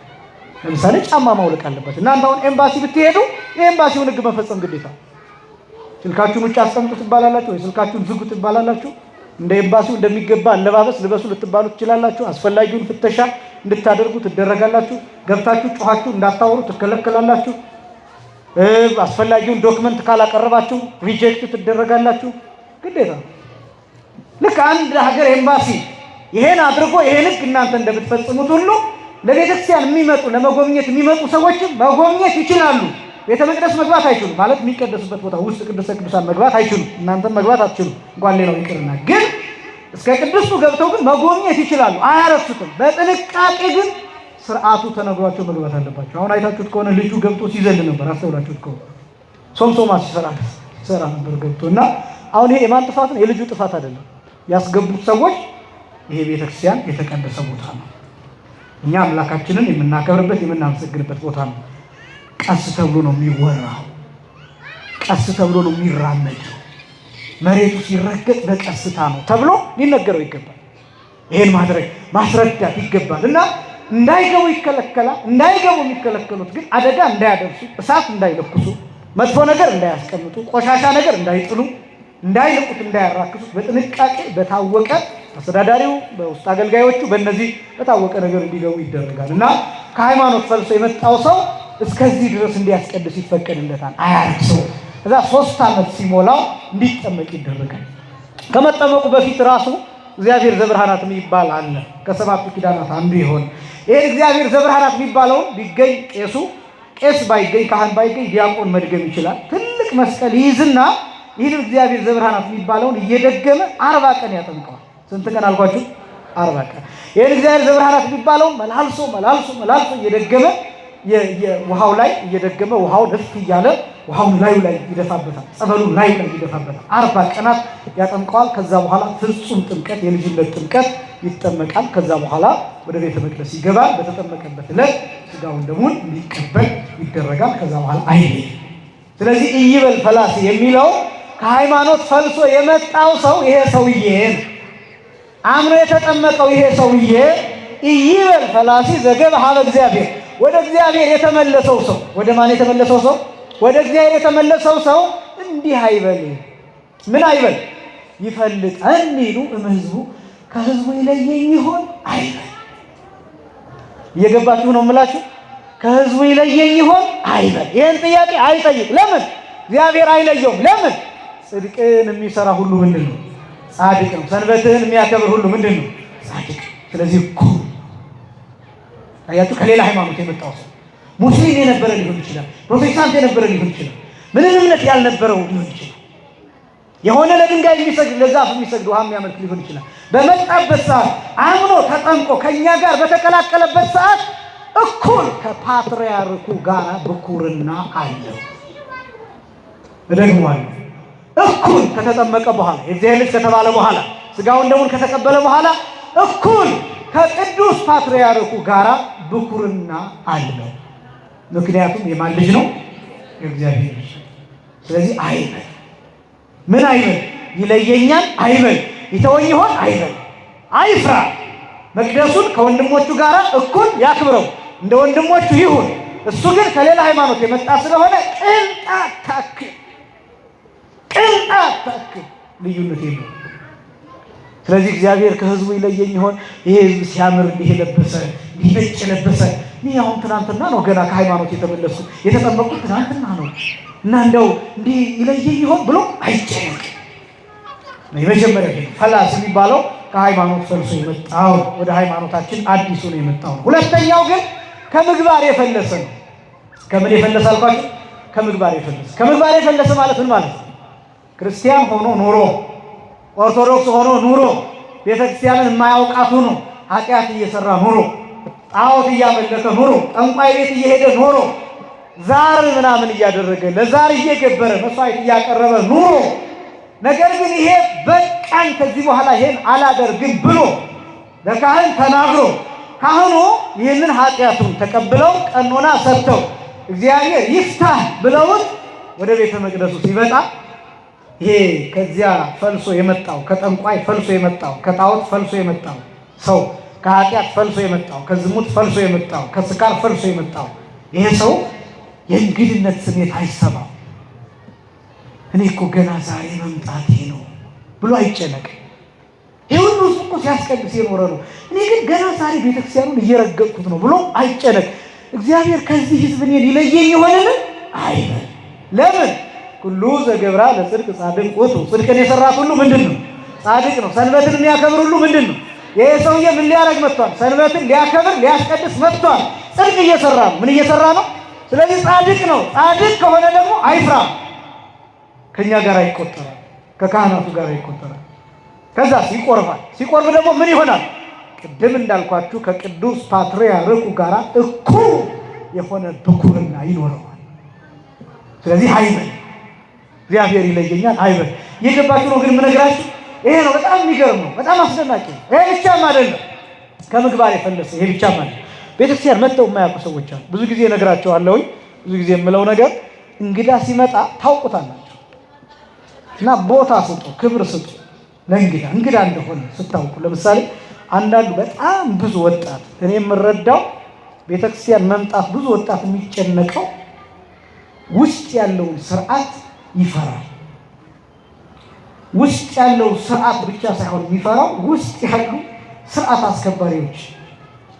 ለምሳሌ ጫማ ማውለቅ አለበት። እናንተ አሁን ኤምባሲ ብትሄዱ የኤምባሲውን ሕግ መፈጸም ግዴታ። ስልካችሁን ውጭ አስቀምጡ ትባላላችሁ ወይ ስልካችሁን ዝጉ ትባላላችሁ። እንደ ኤምባሲው እንደሚገባ አለባበስ ልበሱ ልትባሉ ትችላላችሁ። አስፈላጊውን ፍተሻ እንድታደርጉ ትደረጋላችሁ። ገብታችሁ ጮኻችሁ እንዳታወሩ ትከለከላላችሁ። አስፈላጊውን ዶክመንት ካላቀረባችሁ ሪጀክት ትደረጋላችሁ። ግዴታ። ልክ አንድ ሀገር ኤምባሲ ይሄን አድርጎ ይሄን ሕግ እናንተ እንደምትፈጽሙት ሁሉ ለቤተክርስቲያን የሚመጡ ለመጎብኘት የሚመጡ ሰዎችም መጎብኘት ይችላሉ። ቤተ መቅደስ መግባት አይችሉም። ማለት የሚቀደሱበት ቦታ ውስጥ ቅድስተ ቅዱሳን መግባት አይችሉም። እናንተም መግባት አትችሉም። እንኳን ሌላው ይቅርና ግን እስከ ቅድስቱ ገብተው ግን መጎብኘት ይችላሉ። አያረክሱትም። በጥንቃቄ ግን ስርዓቱ ተነግሯቸው መግባት አለባቸው። አሁን አይታችሁት ከሆነ ልጁ ገብቶ ሲዘል ነበር። አስተውላችሁት ከሆነ ሶምሶማ ሲሰራ ነበር ገብቶ እና አሁን ይሄ የማን ጥፋት ነው? የልጁ ጥፋት አይደለም። ያስገቡት ሰዎች ይሄ ቤተክርስቲያን የተቀደሰ ቦታ ነው። እኛ አምላካችንን የምናከብርበት የምናመሰግንበት ቦታ ነው። ቀስ ተብሎ ነው የሚወራው። ቀስ ተብሎ ነው የሚራመደው። መሬቱ ሲረገጥ በቀስታ ነው ተብሎ ሊነገረው ይገባል። ይሄን ማድረግ ማስረዳት ይገባል እና እንዳይገቡ ይከለከላል። እንዳይገቡ የሚከለከሉት ግን አደጋ እንዳያደርሱ፣ እሳት እንዳይለኩሱ፣ መጥፎ ነገር እንዳያስቀምጡ፣ ቆሻሻ ነገር እንዳይጥሉ፣ እንዳይልቁት፣ እንዳያራክሱት በጥንቃቄ በታወቀ አስተዳዳሪው በውስጥ አገልጋዮቹ በእነዚህ በታወቀ ነገር እንዲገቡ ይደረጋል እና ከሃይማኖት ፈልሶ የመጣው ሰው እስከዚህ ድረስ እንዲያስቀድስ ይፈቀድለታል። አያርክሰው። እዛ 3 ዓመት ሲሞላው እንዲጠመቅ ይደረጋል። ከመጠመቁ በፊት ራሱ እግዚአብሔር ዘብርሃናት የሚባል አለ። ከ7ቱ ኪዳናት አንዱ ይሆን ይሄን እግዚአብሔር ዘብርሃናት የሚባለውን ቢገኝ ቄስ ባይገኝ ካህን ባይገኝ ዲያቆን መድገም ይችላል። ትልቅ መስቀል ይይዝና ይህን እግዚአብሔር ዘብርሃናት የሚባለውን እየደገመ 40 ቀን ያጠምቀዋል። ስንት ቀን አልኳችሁ? 40 ቀን። ይህን እግዚአብሔር ዘብርሃናት የሚባለውን መላልሶ እየደገመ የውሃው ላይ እየደገመ ውሃውን እፍ እያለ ውሃውን ላዩ ላይ ይደፋበታል፣ ጸበሉን ላዩ ላይ ይደፋበታል። 40 ቀናት ያጠምቀዋል። ከዛ በኋላ ፍጹም ጥምቀት፣ የልጅነት ጥምቀት ይጠመቃል። ከዛ በኋላ ወደ ቤተ መቅደስ ይገባል። በተጠመቀበት ዕለት ሥጋውን ደሙን እንዲቀበል ይደረጋል። ከዛ በኋላ አይለይም። ስለዚህ ኢይበል ፈላሲ የሚለው ከሃይማኖት ፈልሶ የመጣው ሰው ይሄ ሰውዬ አምኖ የተጠመቀው ይሄ ሰውዬ ኢይበል ፈላሲ ዘገበ ሀበ እግዚአብሔር፣ ወደ እግዚአብሔር የተመለሰው ሰው። ወደ ማን የተመለሰው ሰው? ወደ እግዚአብሔር የተመለሰው ሰው እንዲህ አይበል። ምን አይበል? ይፈልጠኒኑ እምሕዝቡ፣ ከሕዝቡ ይለየኝ ይሆን አይበል። እየገባችሁ ነው የምላችሁ? ከሕዝቡ ይለየኝ ይሆን አይበል። ይህን ጥያቄ አይጠይቅ። ለምን? እግዚአብሔር አይለየውም። ለምን? ጽድቅን የሚሰራ ሁሉ ምንድን ነው? ጻድቅ ነው። ሰንበትን የሚያከብር ሁሉ ምንድን ነው? ጻድቅ። ስለዚህ እኮ አያችሁ፣ ከሌላ ሃይማኖት የመጣው ሰው ሙስሊም የነበረ ሊሆን ይችላል፣ ፕሮቴስታንት የነበረ ሊሆን ይችላል፣ ምንም እምነት ያልነበረው ሊሆን ይችላል፣ የሆነ ለድንጋይ የሚሰግድ ለዛፍ የሚሰግድ ውሃ የሚያመልክ ሊሆን ይችላል። በመጣበት ሰዓት አምኖ ተጠምቆ ከእኛ ጋር በተቀላቀለበት ሰዓት እኩል ከፓትርያርኩ ጋር ብኩርና አለው። እደግመዋለሁ። እኩል ከተጠመቀ በኋላ የእግዚአብሔር ልጅ ከተባለ በኋላ ሥጋውን ደሙን ከተቀበለ በኋላ እኩል ከቅዱስ ፓትርያርኩ ጋር ብኩርና አለው። ምክንያቱም የማን ልጅ ነው? የእግዚአብሔር ልጅ። ስለዚህ አይበል። ምን አይበል? ይለየኛል አይበል። ይተወኝ ይሆን አይበል። አይፍራ። መቅደሱን ከወንድሞቹ ጋር እኩል ያክብረው፣ እንደ ወንድሞቹ ይሁን። እሱ ግን ከሌላ ሃይማኖት የመጣ ስለሆነ ቅንጣት ታክል ልዩነት የለው። ስለዚህ እግዚአብሔር ከሕዝቡ ይለየኝ ይሆን? ይሄ ሕዝብ ሲያምር እንዲህ የለበሰ እንዲህ ነጭ የለበሰ እኔ አሁን ትናንትና ነው ገና ከሃይማኖት የተመለስኩት የተጠመቁት ትናንትና ነው እና እንደው እንዲህ ይለየኝ ይሆን ብሎ አይጨነቅ። የመጀመሪያ ፈላስ የሚባለው ከሃይማኖት ፈልሶ የመጣው ወደ ሃይማኖታችን አዲሱ ነው የመጣው ነው። ሁለተኛው ግን ከምግባር የፈለሰ ነው። ከምን የፈለሰ አልኳችሁ? ከምግባር የፈለሰ። ከምግባር የፈለሰ ማለት ምን ማለት ነው? ክርስቲያን ሆኖ ኑሮ፣ ኦርቶዶክስ ሆኖ ኑሮ፣ ቤተክርስቲያንን የማያውቃት ሆኖ ኃጢአት እየሰራ ኑሮ፣ ጣዖት እያመለከ ኑሮ፣ ጠንቋይ ቤት እየሄደ ኑሮ፣ ዛር ምናምን እያደረገ ለዛር እየገበረ መስዋዕት እያቀረበ ኑሮ፣ ነገር ግን ይሄ በቃኝ ከዚህ በኋላ ይሄን አላደርግም ብሎ ለካህን ተናግሮ ካህኑ ይህንን ኃጢአቱን ተቀብለው ቀኖና ሰጥተው እግዚአብሔር ይፍታህ ብለውት ወደ ቤተ መቅደሱ ሲመጣ ይሄ ከዚያ ፈልሶ የመጣው ከጠንቋይ ፈልሶ የመጣው ከጣዖት ፈልሶ የመጣው ሰው ከኃጢአት ፈልሶ የመጣው ከዝሙት ፈልሶ የመጣው ከስካር ፈልሶ የመጣው ይሄ ሰው የእንግድነት ስሜት አይሰማም። እኔ እኮ ገና ዛሬ መምጣቴ ነው ብሎ አይጨነቅ። ይሄ ሁሉ እኮ ሲያስቀድስ የኖረ ነው። እኔ ግን ገና ዛሬ ቤተክርስቲያኑን እየረገጥኩት ነው ብሎ አይጨነቅ። እግዚአብሔር ከዚህ ሕዝብ እኔን ይለየኝ ይሆንን አይበል። ለምን? ሁሉ ዘገብራ ለጽድቅ ጻድቅ ውእቱ። ጽድቅን የሰራት ሁሉ ምንድን ነው? ጻድቅ ነው። ሰንበትን የሚያከብር ሁሉ ምንድን ነው? ይሄ ሰውዬ ምን ሊያደርግ መጥቷል? ሰንበትን ሊያከብር ሊያስቀድስ መጥቷል። ጽድቅ እየሰራ ነው። ምን እየሰራ ነው? ስለዚህ ጻድቅ ነው። ጻድቅ ከሆነ ደግሞ አይፍራም። ከኛ ጋር ይቆጠራል፣ ከካህናቱ ጋር ይቆጠራል። ከዛ ይቆርባል። ሲቆርብ ደግሞ ምን ይሆናል? ቅድም እንዳልኳችሁ ከቅዱስ ፓትርያርኩ ጋር እኩል የሆነ ብኩርና ይኖረዋል። ስለዚህ አይበል። እግዚአብሔር ይለየኛል አይበል። እየገባችሁ ነው? ግን የምነግራችሁ ይሄ ነው። በጣም የሚገርም ነው። በጣም አስደናቂ ነው። ይሄ ብቻም አይደለም፣ ከምግባር የፈለሰ ይሄ ብቻም አይደለም። ቤተክርስቲያን መጥተው የማያውቁ ሰዎች አሉ። ብዙ ጊዜ እነግራቸዋለሁ። ብዙ ጊዜ የምለው ነገር እንግዳ ሲመጣ ታውቁታላችሁ እና ቦታ ስጡ፣ ክብር ስጡ ለእንግዳ። እንግዳ እንደሆነ ስታውቁ፣ ለምሳሌ አንዳንዱ በጣም ብዙ ወጣት እኔ የምረዳው ቤተክርስቲያን መምጣት ብዙ ወጣት የሚጨነቀው ውስጥ ያለውን ስርዓት ይፈራል። ውስጥ ያለው ስርዓት ብቻ ሳይሆን የሚፈራው ውስጥ ያሉ ስርዓት አስከባሪዎች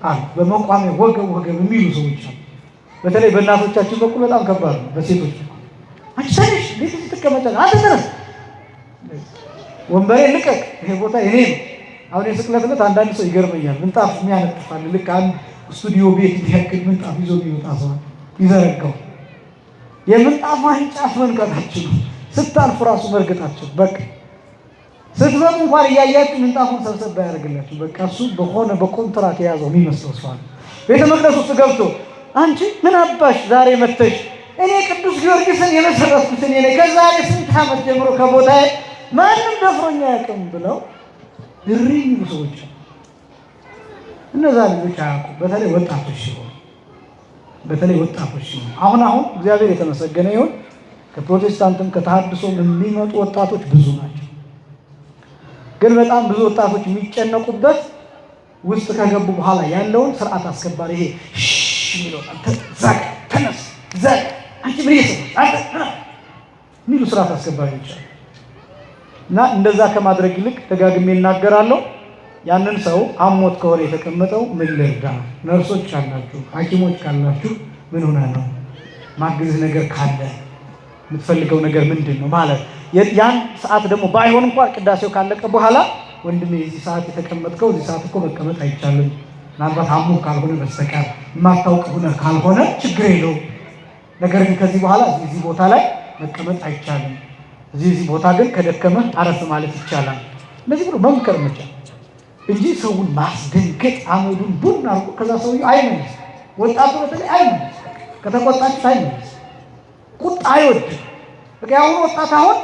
አሉ። በመቋሚያ ወገብ ወገብ የሚሉ ሰዎች አሉ። በተለይ በእናቶቻችን በኩል በጣም ከባድ ነው። በሴቶች አንቺ ሰሽ ቤት ስትቀመጫለሽ፣ አንተ ተነስ፣ ወንበሬ ልቀቅ፣ ይሄ ቦታ የኔ ነው። አሁን የስቅለት ዕለት አንዳንድ ሰው ይገርመኛል። ምንጣፍ የሚያነጥፋል። ልክ አንድ ስቱዲዮ ቤት የሚያክል ምንጣፍ ይዞ የሚወጣ ሰው ይዘረጋው የምንጣፏን ጫፍ መንካታችሁ ነው። ስታልፉ ራሱ መርገጣችሁ በቃ ስትመጡ እንኳን እያያችሁ ምንጣፉን ሰብሰብ ያደርግላችሁ። በቃ እሱ በሆነ በኮንትራት የያዘው የሚመስለው ሰው አለ። ቤተ መቅደስ ውስጥ ገብቶ አንቺ ምን አባሽ ዛሬ መተሽ? እኔ ቅዱስ ጊዮርጊስን የመሰረትኩት እኔ ነኝ። ከዛሬ ስንት ዓመት ጀምሮ ከቦታዬ ማንም ደፍሮኛ አያውቅም ብለው ድሪ የሚሉ ሰዎች እነዛ ልጆች አያውቁም። በተለይ ወጣቶች ሲሆኑ አሁን እግዚአብሔር የተመሰገነ ይሁን ከፕሮቴስታንትም ከተሐድሶም የሚመጡ ወጣቶች ብዙ ናቸው። ግን በጣም ብዙ ወጣቶች የሚጨነቁበት ውስጥ ከገቡ በኋላ ያለውን ስርዓት አስከባሪ ይሄ የሚለው ዛጋ ተነስ ዛጋ አንቺ ምን ይሰማል የሚሉ ስርዓት አስከባሪዎች አሉ። እና እንደዛ ከማድረግ ይልቅ ደጋግሜ እናገራለሁ፣ ያንን ሰው አሞት ከሆነ የተቀመጠው ምን ልርዳ፣ ነርሶች ካላችሁ ሐኪሞች ካላችሁ ምን ሆነ ነው ማግዝህ ነገር ካለ የምትፈልገው ነገር ምንድን ነው ማለት ያን ሰዓት ደግሞ ባይሆን እንኳን ቅዳሴው ካለቀ በኋላ ወንድሜ እዚህ ሰዓት የተቀመጥከው እዚህ ሰዓት እኮ መቀመጥ አይቻልም፣ ምናልባት አሞ ካልሆነ በስተቀር የማታውቅ ሆነ ካልሆነ ችግር የለውም፣ ነገር ግን ከዚህ በኋላ እዚህ ቦታ ላይ መቀመጥ አይቻልም፣ እዚህ ቦታ ግን ከደከመህ አረፍ ማለት ይቻላል። እንደዚህ ብሎ መምከር መቻል እንጂ ሰውን ማስደንገጥ አመዱን ቡን አርጎ ከዛ ሰውዬው አይመለስ። ወጣቱ በተለይ አይመለስ፣ ከተቆጣች አይመለስ። ቁጣ አይወድም። በቃ ያሁኑ ወጣት አሁን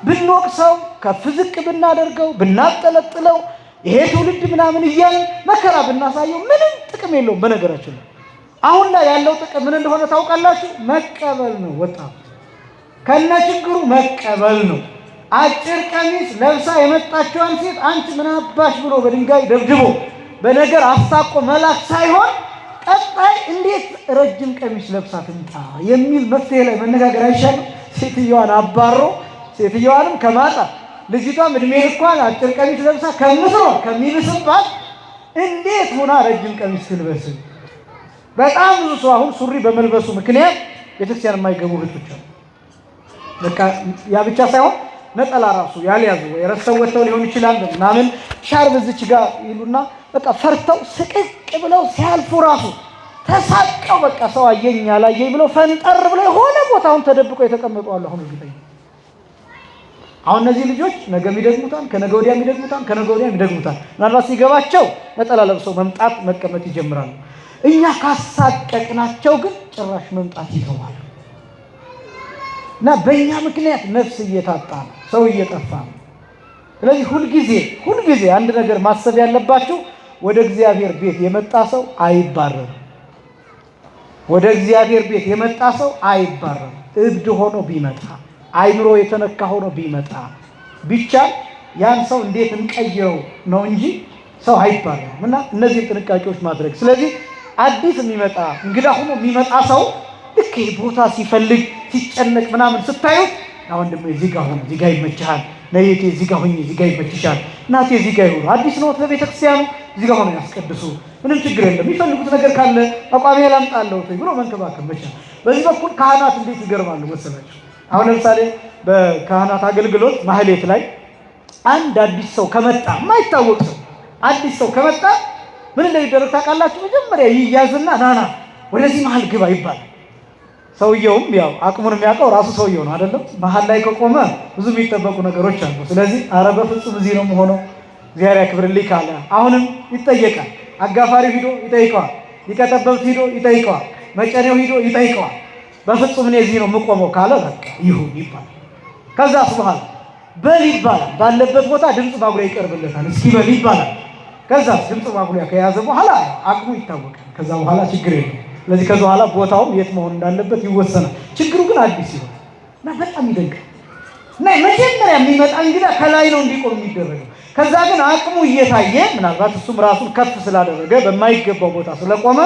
ብንወቅሰው ከፍ ዝቅ ብናደርገው ብናጠለጥለው ይሄ ትውልድ ምናምን እያልን መከራ ብናሳየው ምንም ጥቅም የለውም። በነገራችን ላይ አሁን ላይ ያለው ጥቅም ምን እንደሆነ ታውቃላችሁ? መቀበል ነው። ወጣቱ ከነ ችግሩ መቀበል ነው። አጭር ቀሚስ ለብሳ የመጣችዋን ሴት አንቺ ምን አባሽ ብሎ በድንጋይ ደብድቦ በነገር አሳቆ መላክ ሳይሆን ቀጣይ እንዴት ረጅም ቀሚስ ለብሳ ትምጣ የሚል መፍትሄ ላይ መነጋገር አይሻልም? ሴትዮዋን አባሮ ሴትዮዋንም ከማጣት ልጅቷም እድሜ ልኳን አጭር ቀሚስ ለብሳ ከምትኖር ከሚብስባት እንዴት ሆና ረጅም ቀሚስ ትልበስ? በጣም ብዙ ሰው አሁን ሱሪ በመልበሱ ምክንያት ቤተክርስቲያን የማይገቡ እህቶች አሉ። በቃ ያ ብቻ ሳይሆን ነጠላ ራሱ ያልያዙ ወይ ረስተው ወጥተው ሊሆን ይችላል ምናምን ሻርብ እዚች ጋር ይሉና በቃ ፈርተው ስቅቅ ብለው ሲያልፉ ራሱ ተሳቀው በቃ ሰው አየኝ ያላየኝ ብለው ፈንጠር ብለው የሆነ ቦታውን ተደብቀው የተቀመጡ አሉ። አሁን እርግጠኛ አሁን እነዚህ ልጆች ነገም ይደግሙታል፣ ከነገ ወዲያም ይደግሙታል፣ ከነገ ወዲያም ይደግሙታል። ምናልባት ሲገባቸው ነጠላ ለብሰው መምጣት መቀመጥ ይጀምራሉ። እኛ ካሳቀቅናቸው ግን ጭራሽ መምጣት ይተዋል። እና በእኛ ምክንያት ነፍስ እየታጣ ነው፣ ሰው እየጠፋ ነው። ስለዚህ ሁልጊዜ አንድ ነገር ማሰብ ያለባችሁ ወደ እግዚአብሔር ቤት የመጣ ሰው አይባረርም። ወደ እግዚአብሔር ቤት የመጣ ሰው አይባረርም። እብድ ሆኖ ቢመጣ አይምሮ የተነካ ሆኖ ቢመጣ ብቻ ያን ሰው እንዴት እንቀይረው ነው እንጂ ሰው አይባረርም። እና እነዚህ ጥንቃቄዎች ማድረግ ስለዚህ አዲስ የሚመጣ እንግዳ ሆኖ የሚመጣ ሰው ልክ ቦታ ሲፈልግ ሲጨነቅ ምናምን ስታዩት ወንድሜ እዚህ ጋር ሆነ እዚህ ጋር ይመችሃል፣ ነይቴ እዚህ ጋር ሆኜ እዚህ ጋር ይመችሻል፣ እናቴ እዚህ ጋር ይሁን፣ አዲስ ነው ለቤተክርስቲያኑ እዚህ ጋር ሆነ ያስቀድሱ፣ ምንም ችግር የለም፣ የሚፈልጉት ነገር ካለ አቋሚ ላምጣለሁ ብሎ መንከባከብ መቻል። በዚህ በኩል ካህናት እንዴት ይገርማሉ መሰላችሁ። አሁን ለምሳሌ በካህናት አገልግሎት ማህሌት ላይ አንድ አዲስ ሰው ከመጣ የማይታወቅ ሰው አዲስ ሰው ከመጣ ምን እንደሚደረግ ታውቃላችሁ? መጀመሪያ ይያዝና ናና ወደዚህ መሀል ግባ ይባላል። ሰውየውም ያው አቅሙን የሚያውቀው ራሱ ሰውየው ነው አይደለም። መሀል ላይ ከቆመ ብዙ የሚጠበቁ ነገሮች አሉ። ስለዚህ ኧረ በፍጹም እዚህ ነው የምሆነው እግዚአብሔር ያክብርልኝ ካለ አሁንም ይጠየቃል። አጋፋሪው ሂዶ ይጠይቀዋል፣ ሊቀጠበብት ሂዶ ይጠይቀዋል፣ መጨኔው ሂዶ ይጠይቀዋል። በፍጹም እኔ እዚህ ነው የምቆመው ካለ በቃ ይሁን ይባላል። ከዛስ በኋላ በል ይባላል። ባለበት ቦታ ድምፅ ማጉሪያ ይቀርብለታል። እስኪ በል ይባላል። ከዛስ ድምፅ ማጉሪያ ከያዘ በኋላ አቅሙ ይታወቃል። ከዛ በኋላ ችግር የለም። ስለዚህ ከዛ በኋላ ቦታውም የት መሆን እንዳለበት ይወሰናል። ችግሩ ግን አዲስ ሲሆን እና በጣም ይደንቃል። እና መጀመሪያ የሚመጣ እንግዳ ከላይ ነው እንዲቆም የሚደረገው። ከዛ ግን አቅሙ እየታየ ምናልባት እሱም ራሱን ከፍ ስላደረገ በማይገባው ቦታ ስለቆመ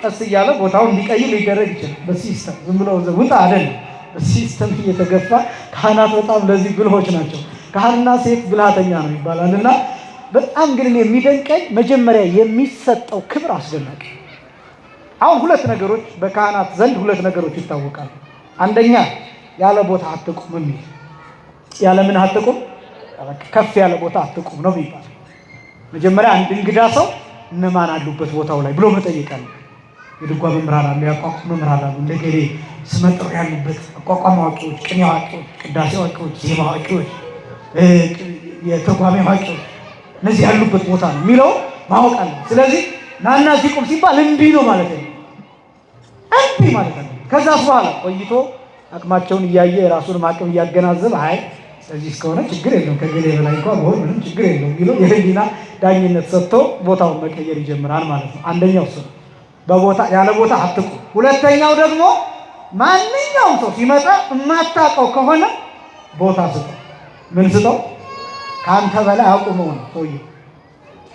ቀስ እያለ ቦታውን እንዲቀይር ሊደረግ ይችላል። በሲስተም ዝም ብሎ ውጣ አይደለም፣ በሲስተም እየተገፋ ካህናት በጣም ለዚህ ብልሆች ናቸው። ካህንና ሴት ብልሃተኛ ነው ይባላል። እና በጣም ግን የሚደንቀኝ መጀመሪያ የሚሰጠው ክብር አስደናቂ። አሁን ሁለት ነገሮች በካህናት ዘንድ ሁለት ነገሮች ይታወቃሉ። አንደኛ ያለ ቦታ አትቁም የሚል ያለ ምን አትቁም፣ ከፍ ያለ ቦታ አትቁም ነው የሚባለው። መጀመሪያ አንድ እንግዳ ሰው እነማን አሉበት ቦታው ላይ ብሎ መጠየቅ አለ። የድጓ መምህራን አሉ፣ የአቋቋም መምህራን አሉ። እንደገሌ ስመጥር ያሉበት አቋቋም አዋቂዎች፣ ቅኔ አዋቂዎች፣ ቅዳሴ አዋቂዎች፣ ዜማ አዋቂዎች፣ የትርጓሜ አዋቂዎች እነዚህ ያሉበት ቦታ ነው የሚለው ማወቅ አለ። ስለዚህ ናና እዚህ ቁም ሲባል እምቢ ነው ማለት ነው። እምቢ ማለት ነው። ከዛስ በኋላ ቆይቶ አቅማቸውን እያየ የራሱንም አቅም እያገናዘበ አይ ስለዚህ እስከሆነ ችግር የለም ከገሌ በላይ እንኳን በሆን ምንም ችግር የለም የሚለው የህሊና ዳኝነት ሰጥቶ ቦታውን መቀየር ይጀምራል ማለት ነው። አንደኛው እሱ በቦታ ያለ ቦታ አትቁ። ሁለተኛው ደግሞ ማንኛውም ሰው ሲመጣ የማታውቀው ከሆነ ቦታ ስጠው። ምን ስጠው? ከአንተ በላይ አቁመው ነው ሰውዬው።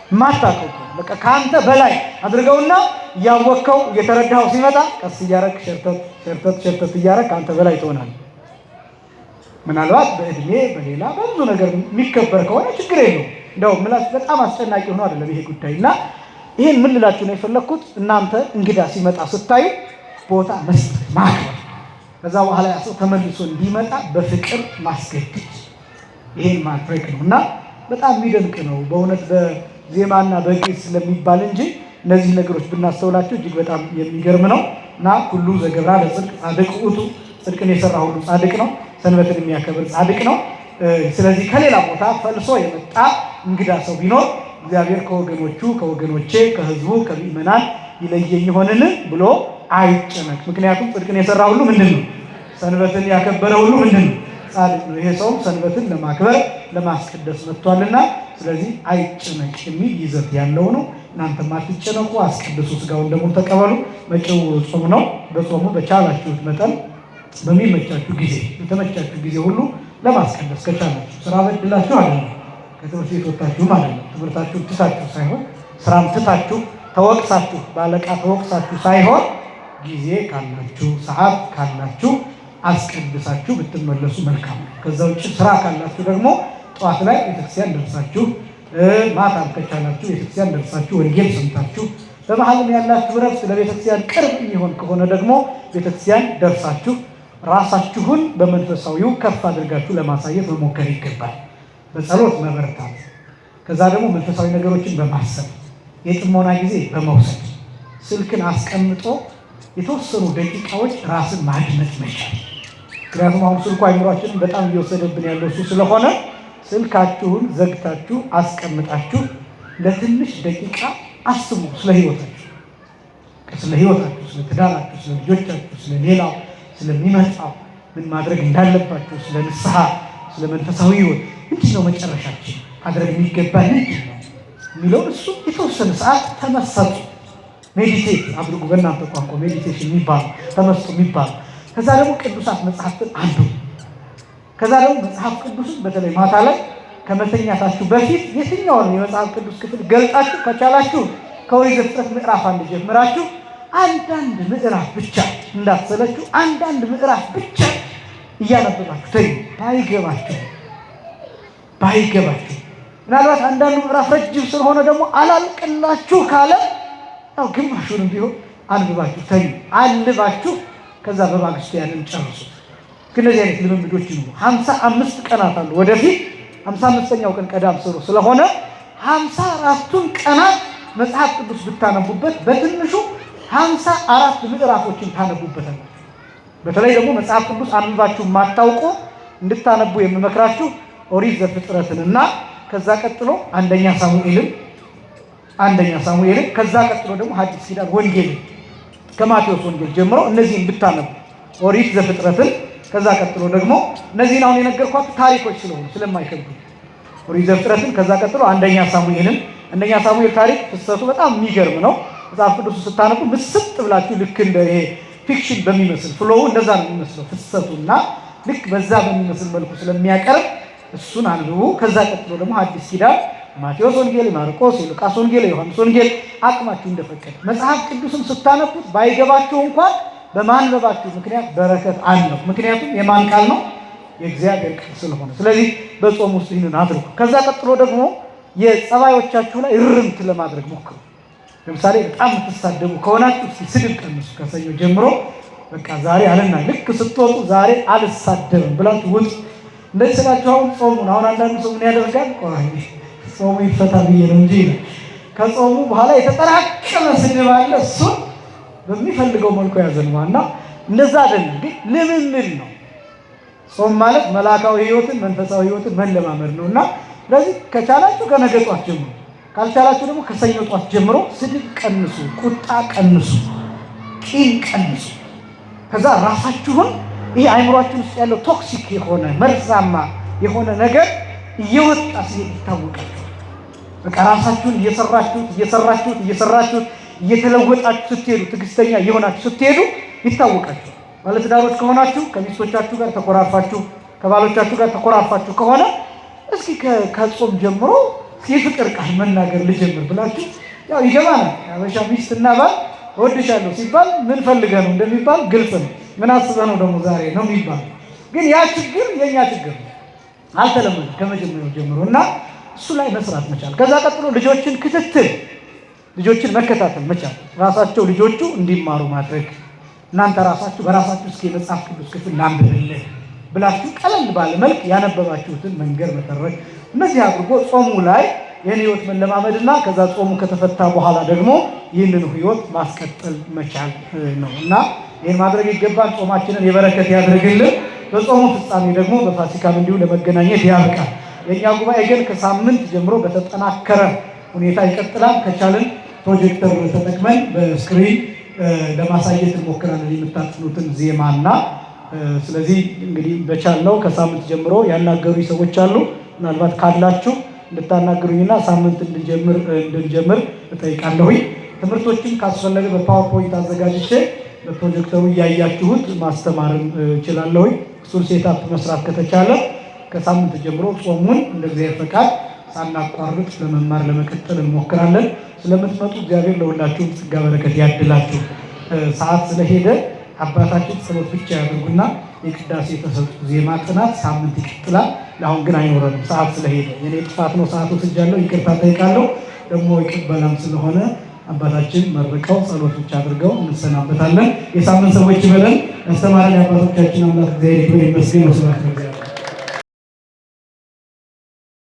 የማታውቀው በቃ ከአንተ በላይ አድርገውና እያወቅከው እየተረዳኸው ሲመጣ ቀስ እያረግ ሸርተት እያረግ ከአንተ በላይ ትሆናለህ። ምናልባት በእድሜ በሌላ በብዙ ነገር የሚከበር ከሆነ ችግር የለውም። እንደው ምላስ በጣም አስጨናቂ ሆኖ አይደለም ይሄ ጉዳይ። እና ይሄን ምን ልላችሁ ነው የፈለግኩት፣ እናንተ እንግዳ ሲመጣ ስታዩ ቦታ መስጠት ማክበር፣ ከዛ በኋላ ያ ሰው ተመልሶ እንዲመጣ በፍቅር ማስገደድ፣ ይሄን ማድረግ ነው። እና በጣም የሚደንቅ ነው በእውነት በዜማና በግዕዝ ስለሚባል እንጂ እነዚህ ነገሮች ብናስተውላቸው እጅግ በጣም የሚገርም ነው። እና ሁሉ ዘገብራ ለጽድቅ ጻድቅ ውእቱ፣ ጽድቅን የሰራ ሁሉ ጻድቅ ነው፣ ሰንበትን የሚያከብር ጻድቅ ነው። ስለዚህ ከሌላ ቦታ ፈልሶ የመጣ እንግዳ ሰው ቢኖር እግዚአብሔር ከወገኖቹ ከወገኖቼ ከሕዝቡ ከምእመናን ይለየኝ ይሆንን ብሎ አይጨነቅ። ምክንያቱም ጽድቅን የሰራ ሁሉ ምንድን ነው? ሰንበትን ያከበረ ሁሉ ምንድን ነው? ጻድቅ ነው። ይሄ ሰውም ሰንበትን ለማክበር ለማስቀደስ መጥቷልና ስለዚህ አይጨነቅ የሚል ይዘት ያለው ነው። እናንተም አትጨነቁ፣ አስቀድሱ፣ ሥጋውን ደሙን ተቀበሉ። መጪው ጾም ነው። በጾሙ በቻላችሁት መጠን በሚመቻችሁ ጊዜ በተመቻችሁ ጊዜ ሁሉ ለማስቀደስ ከቻላችሁ ስራ በድላችሁ አይደለም፣ ከትምህርት ቤት ወጣችሁ ማለት ነው። ትምህርታችሁን ትታችሁ ሳይሆን ስራም ትታችሁ ተወቅሳችሁ ባለቃ ተወቅሳችሁ ሳይሆን ጊዜ ካላችሁ ሰዓት ካላችሁ አስቀድሳችሁ ብትመለሱ መልካም ነው። ከዛ ውጭ ስራ ካላችሁ ደግሞ ጠዋት ላይ ቤተክርስቲያን ደርሳችሁ ማታም ከቻላችሁ ቤተክርስቲያን ደርሳችሁ ወንጌል ሰምታችሁ በመሀልም ያላችሁ ረፍት ለቤተክርስቲያን ቅርብ የሚሆን ከሆነ ደግሞ ቤተክርስቲያን ደርሳችሁ ራሳችሁን በመንፈሳዊው ከፍ አድርጋችሁ ለማሳየት መሞከር ይገባል። በጸሎት መበርታት፣ ከዛ ደግሞ መንፈሳዊ ነገሮችን በማሰብ የጥሞና ጊዜ በመውሰድ ስልክን አስቀምጦ የተወሰኑ ደቂቃዎች ራስን ማድመጥ መቻል። ምክንያቱም አሁን ስልኩ አይምሯችንን በጣም እየወሰደብን ያለው እሱ ስለሆነ ስልካችሁን ዘግታችሁ አስቀምጣችሁ ለትንሽ ደቂቃ አስቡ። ስለ ሕይወታችሁ፣ ስለ ትዳራችሁ፣ ስለ ልጆቻችሁ፣ ስለ ሌላው ስለሚመጣው ምን ማድረግ እንዳለባችሁ፣ ስለ ንስሐ፣ ስለ መንፈሳዊ ሕይወት ምንድን ነው መጨረሻችን ማድረግ የሚገባ ምንድን ነው የሚለውን እሱ የተወሰነ ሰዓት ተመሰጡ። ሜዲቴት አድርጉ። በእናንተ ቋንቋ ሜዲቴሽን የሚባሉ ተመስጦ የሚባሉ። ከዛ ደግሞ ቅዱሳት መጽሐፍትን አንብቡ። ከዛ ደግሞ መጽሐፍ ቅዱስን በተለይ ማታ ላይ ከመተኛታችሁ በፊት የትኛውን የመጽሐፍ ቅዱስ ክፍል ገልጣችሁ ከቻላችሁ ከኦሪት ዘፍጥረት ምዕራፍ 1 ጀምራችሁ አንዳንድ ምዕራፍ ብቻ እንዳትሰለችሁ አንዳንድ ምዕራፍ ብቻ እያነበባችሁ ተዩ። ባይገባችሁ ምናልባት አንዳንዱ ምዕራፍ ረጅም ስለሆነ ደግሞ አላልቅላችሁ ካለ ያው ግማሹንም ቢሆን አንብባችሁ ተዩ። አንባችሁ ከዛ በማግስቱ ያንን ጨርሱ። እነዚህ አይነት ልምምዶች ነው። 55 ቀናት አሉ ወደፊት 55ኛው ቀን ቀዳም ስሩ ስለሆነ 54ቱን ቀናት መጽሐፍ ቅዱስ ብታነቡበት በትንሹ 54 ምዕራፎችን ታነቡበታላችሁ። በተለይ ደግሞ መጽሐፍ ቅዱስ አንብባችሁ ማታውቁ እንድታነቡ የምመክራችሁ ኦሪት ዘፍጥረትንና ከዛ ቀጥሎ አንደኛ ሳሙኤልን ከዛ ቀጥሎ ደግሞ ሐዲስ ኪዳን ወንጌልን ከማቴዎስ ወንጌል ጀምሮ እነዚህን ብታነቡ ኦሪት ዘፍጥረትን ከዛ ቀጥሎ ደግሞ እነዚህን አሁን የነገርኳችሁ ታሪኮች ስለሆኑ ስለማይከብዱ ኦሪት ዘፍጥረትን ከዛ ቀጥሎ አንደኛ ሳሙኤል ታሪክ ፍሰቱ በጣም የሚገርም ነው። መጽሐፍ ቅዱስ ስታነቡ ምስጥ ብላችሁ ልክ እንደ ይሄ ፊክሽን በሚመስል ፍሎው እንደዛ ነው የሚመስለው ፍሰቱና ልክ በዛ በሚመስል መልኩ ስለሚያቀርብ እሱን አንብቡ። ከዛ ቀጥሎ ደግሞ ሐዲስ ኪዳን ማቴዎስ ወንጌል፣ ማርቆስ፣ ሉቃስ ወንጌል፣ ዮሐንስ ወንጌል አቅማችሁ እንደፈቀደ መጽሐፍ ቅዱስን ስታነቡት ባይገባችሁ እንኳን በማንበባችሁ ምክንያት በረከት አለው። ምክንያቱም የማን ቃል ነው? የእግዚአብሔር ቃል ስለሆነ። ስለዚህ በጾም ውስጥ ይህንን አድርጉ። ከዛ ቀጥሎ ደግሞ የጸባዮቻችሁ ላይ እርምት ለማድረግ ሞክሩ። ለምሳሌ በጣም የምትሳደቡ ከሆናችሁ እስኪ ስድብ ቀንሱ። ከሰኞ ጀምሮ በቃ ዛሬ አለና ልክ ስትወጡ ዛሬ አልሳደብም ብላችሁ ውጡ። እንደዚህ ስላችሁ አሁን አንዳንዱ ሰው ምን ያደርጋል? ጾሙ ይፈታ ብዬ ነው እንጂ ከጾሙ በኋላ የተጠራቀመ ስድብ አለ። እሱን በሚፈልገው መልኩ ያዘንዋልና እንደዛ አይደለም። ግን ልምምድ ነው። ጾም ማለት መላካዊ ሕይወትን መንፈሳዊ ሕይወትን መለማመድ ነውና ስለዚህ ከቻላችሁ ከነገ ጧት ጀምሮ፣ ካልቻላችሁ ደግሞ ከሰኞ ጧት ጀምሮ ስድብ ቀንሱ፣ ቁጣ ቀንሱ፣ ቂም ቀንሱ። ከዛ ራሳችሁን ይሄ አይምሯችሁ ውስጥ ያለው ቶክሲክ የሆነ መርዛማ የሆነ ነገር እየወጣ ሲሄድ ይታወቃል። በቃ ራሳችሁን እየሰራችሁት እየተለወጣችሁ ስትሄዱ፣ ትዕግስተኛ እየሆናችሁ ስትሄዱ ይታወቃችሁ። ባለትዳሮች ከሆናችሁ ከሚስቶቻችሁ ጋር ተኮራርፋችሁ፣ ከባሎቻችሁ ጋር ተኮራርፋችሁ ከሆነ እስኪ ከጾም ጀምሮ የፍቅር ቃል መናገር ልጀምር ብላችሁ ያው ይገባናል። አበሻ ሚስትና ባል እወድሻለሁ ሲባል ምን ፈልገህ ነው እንደሚባል ግልጽ ነው። ምን አስበህ ነው ደግሞ ዛሬ ነው የሚባል። ግን ያ ችግር የኛ ችግር ነው፣ አልተለመደም ከመጀመሪያው ጀምሮ እና እሱ ላይ መስራት መቻል። ከዛ ቀጥሎ ልጆችን ክትትል፣ ልጆችን መከታተል መቻል። ራሳቸው ልጆቹ እንዲማሩ ማድረግ። እናንተ ራሳችሁ በራሳችሁ እስኪ የመጽሐፍ ቅዱስ ክፍል ላንብብልህ ብላችሁ ቀለል ባለ መልክ ያነበባችሁትን መንገር መተረክ። እነዚህ አድርጎ ጾሙ ላይ ይህን ህይወት መለማመድና ከዛ ጾሙ ከተፈታ በኋላ ደግሞ ይህንን ህይወት ማስቀጠል መቻል ነው እና ይህን ማድረግ ይገባል። ጾማችንን የበረከት ያድርግልን። በጾሙ ፍጻሜ ደግሞ በፋሲካም እንዲሁ ለመገናኘት ያብቃል። የእኛ ጉባኤ ግን ከሳምንት ጀምሮ በተጠናከረ ሁኔታ ይቀጥላል። ከቻልን ፕሮጀክተር ተጠቅመን በስክሪን ለማሳየት እንሞክራለን የምታጥኑትን ዜማና። ስለዚህ እንግዲህ በቻልነው ከሳምንት ጀምሮ ያናገሩኝ ሰዎች አሉ። ምናልባት ካላችሁ እንድታናግሩኝና ሳምንት እንድንጀምር እጠይቃለሁኝ። ትምህርቶችን ካስፈለገ በፓወርፖይንት አዘጋጅቼ በፕሮጀክተሩ እያያችሁት ማስተማርም እችላለሁኝ። እሱን ሴታፕ መስራት ከተቻለ ከሳምንት ጀምሮ ጾሙን እንደ እግዚአብሔር ፈቃድ ሳናቋርጥ ለመማር ለመቀጠል እንሞክራለን። ስለምትመጡ እግዚአብሔር ለሁላችሁም ጸጋ በረከት ያድላችሁ። ሰዓት ስለሄደ አባታችን ጸሎት ብቻ ያድርጉና የቅዳሴ የተሰጡ ዜማ ጥናት ሳምንት ይቀጥላል። ለአሁን ግን አይኖረንም ሰዓት ስለሄደ። የኔ ጥፋት ነው፣ ሰዓቱ ስጃለሁ፣ ይቅርታ ጠይቃለሁ። ደግሞ ይቅበላም ስለሆነ አባታችን መርቀው ጸሎት ብቻ አድርገው እንሰናበታለን። የሳምንት ሰዎች ይበለን። ያስተማረን የአባቶቻችን አምላክ እግዚአብሔር ይመስገን።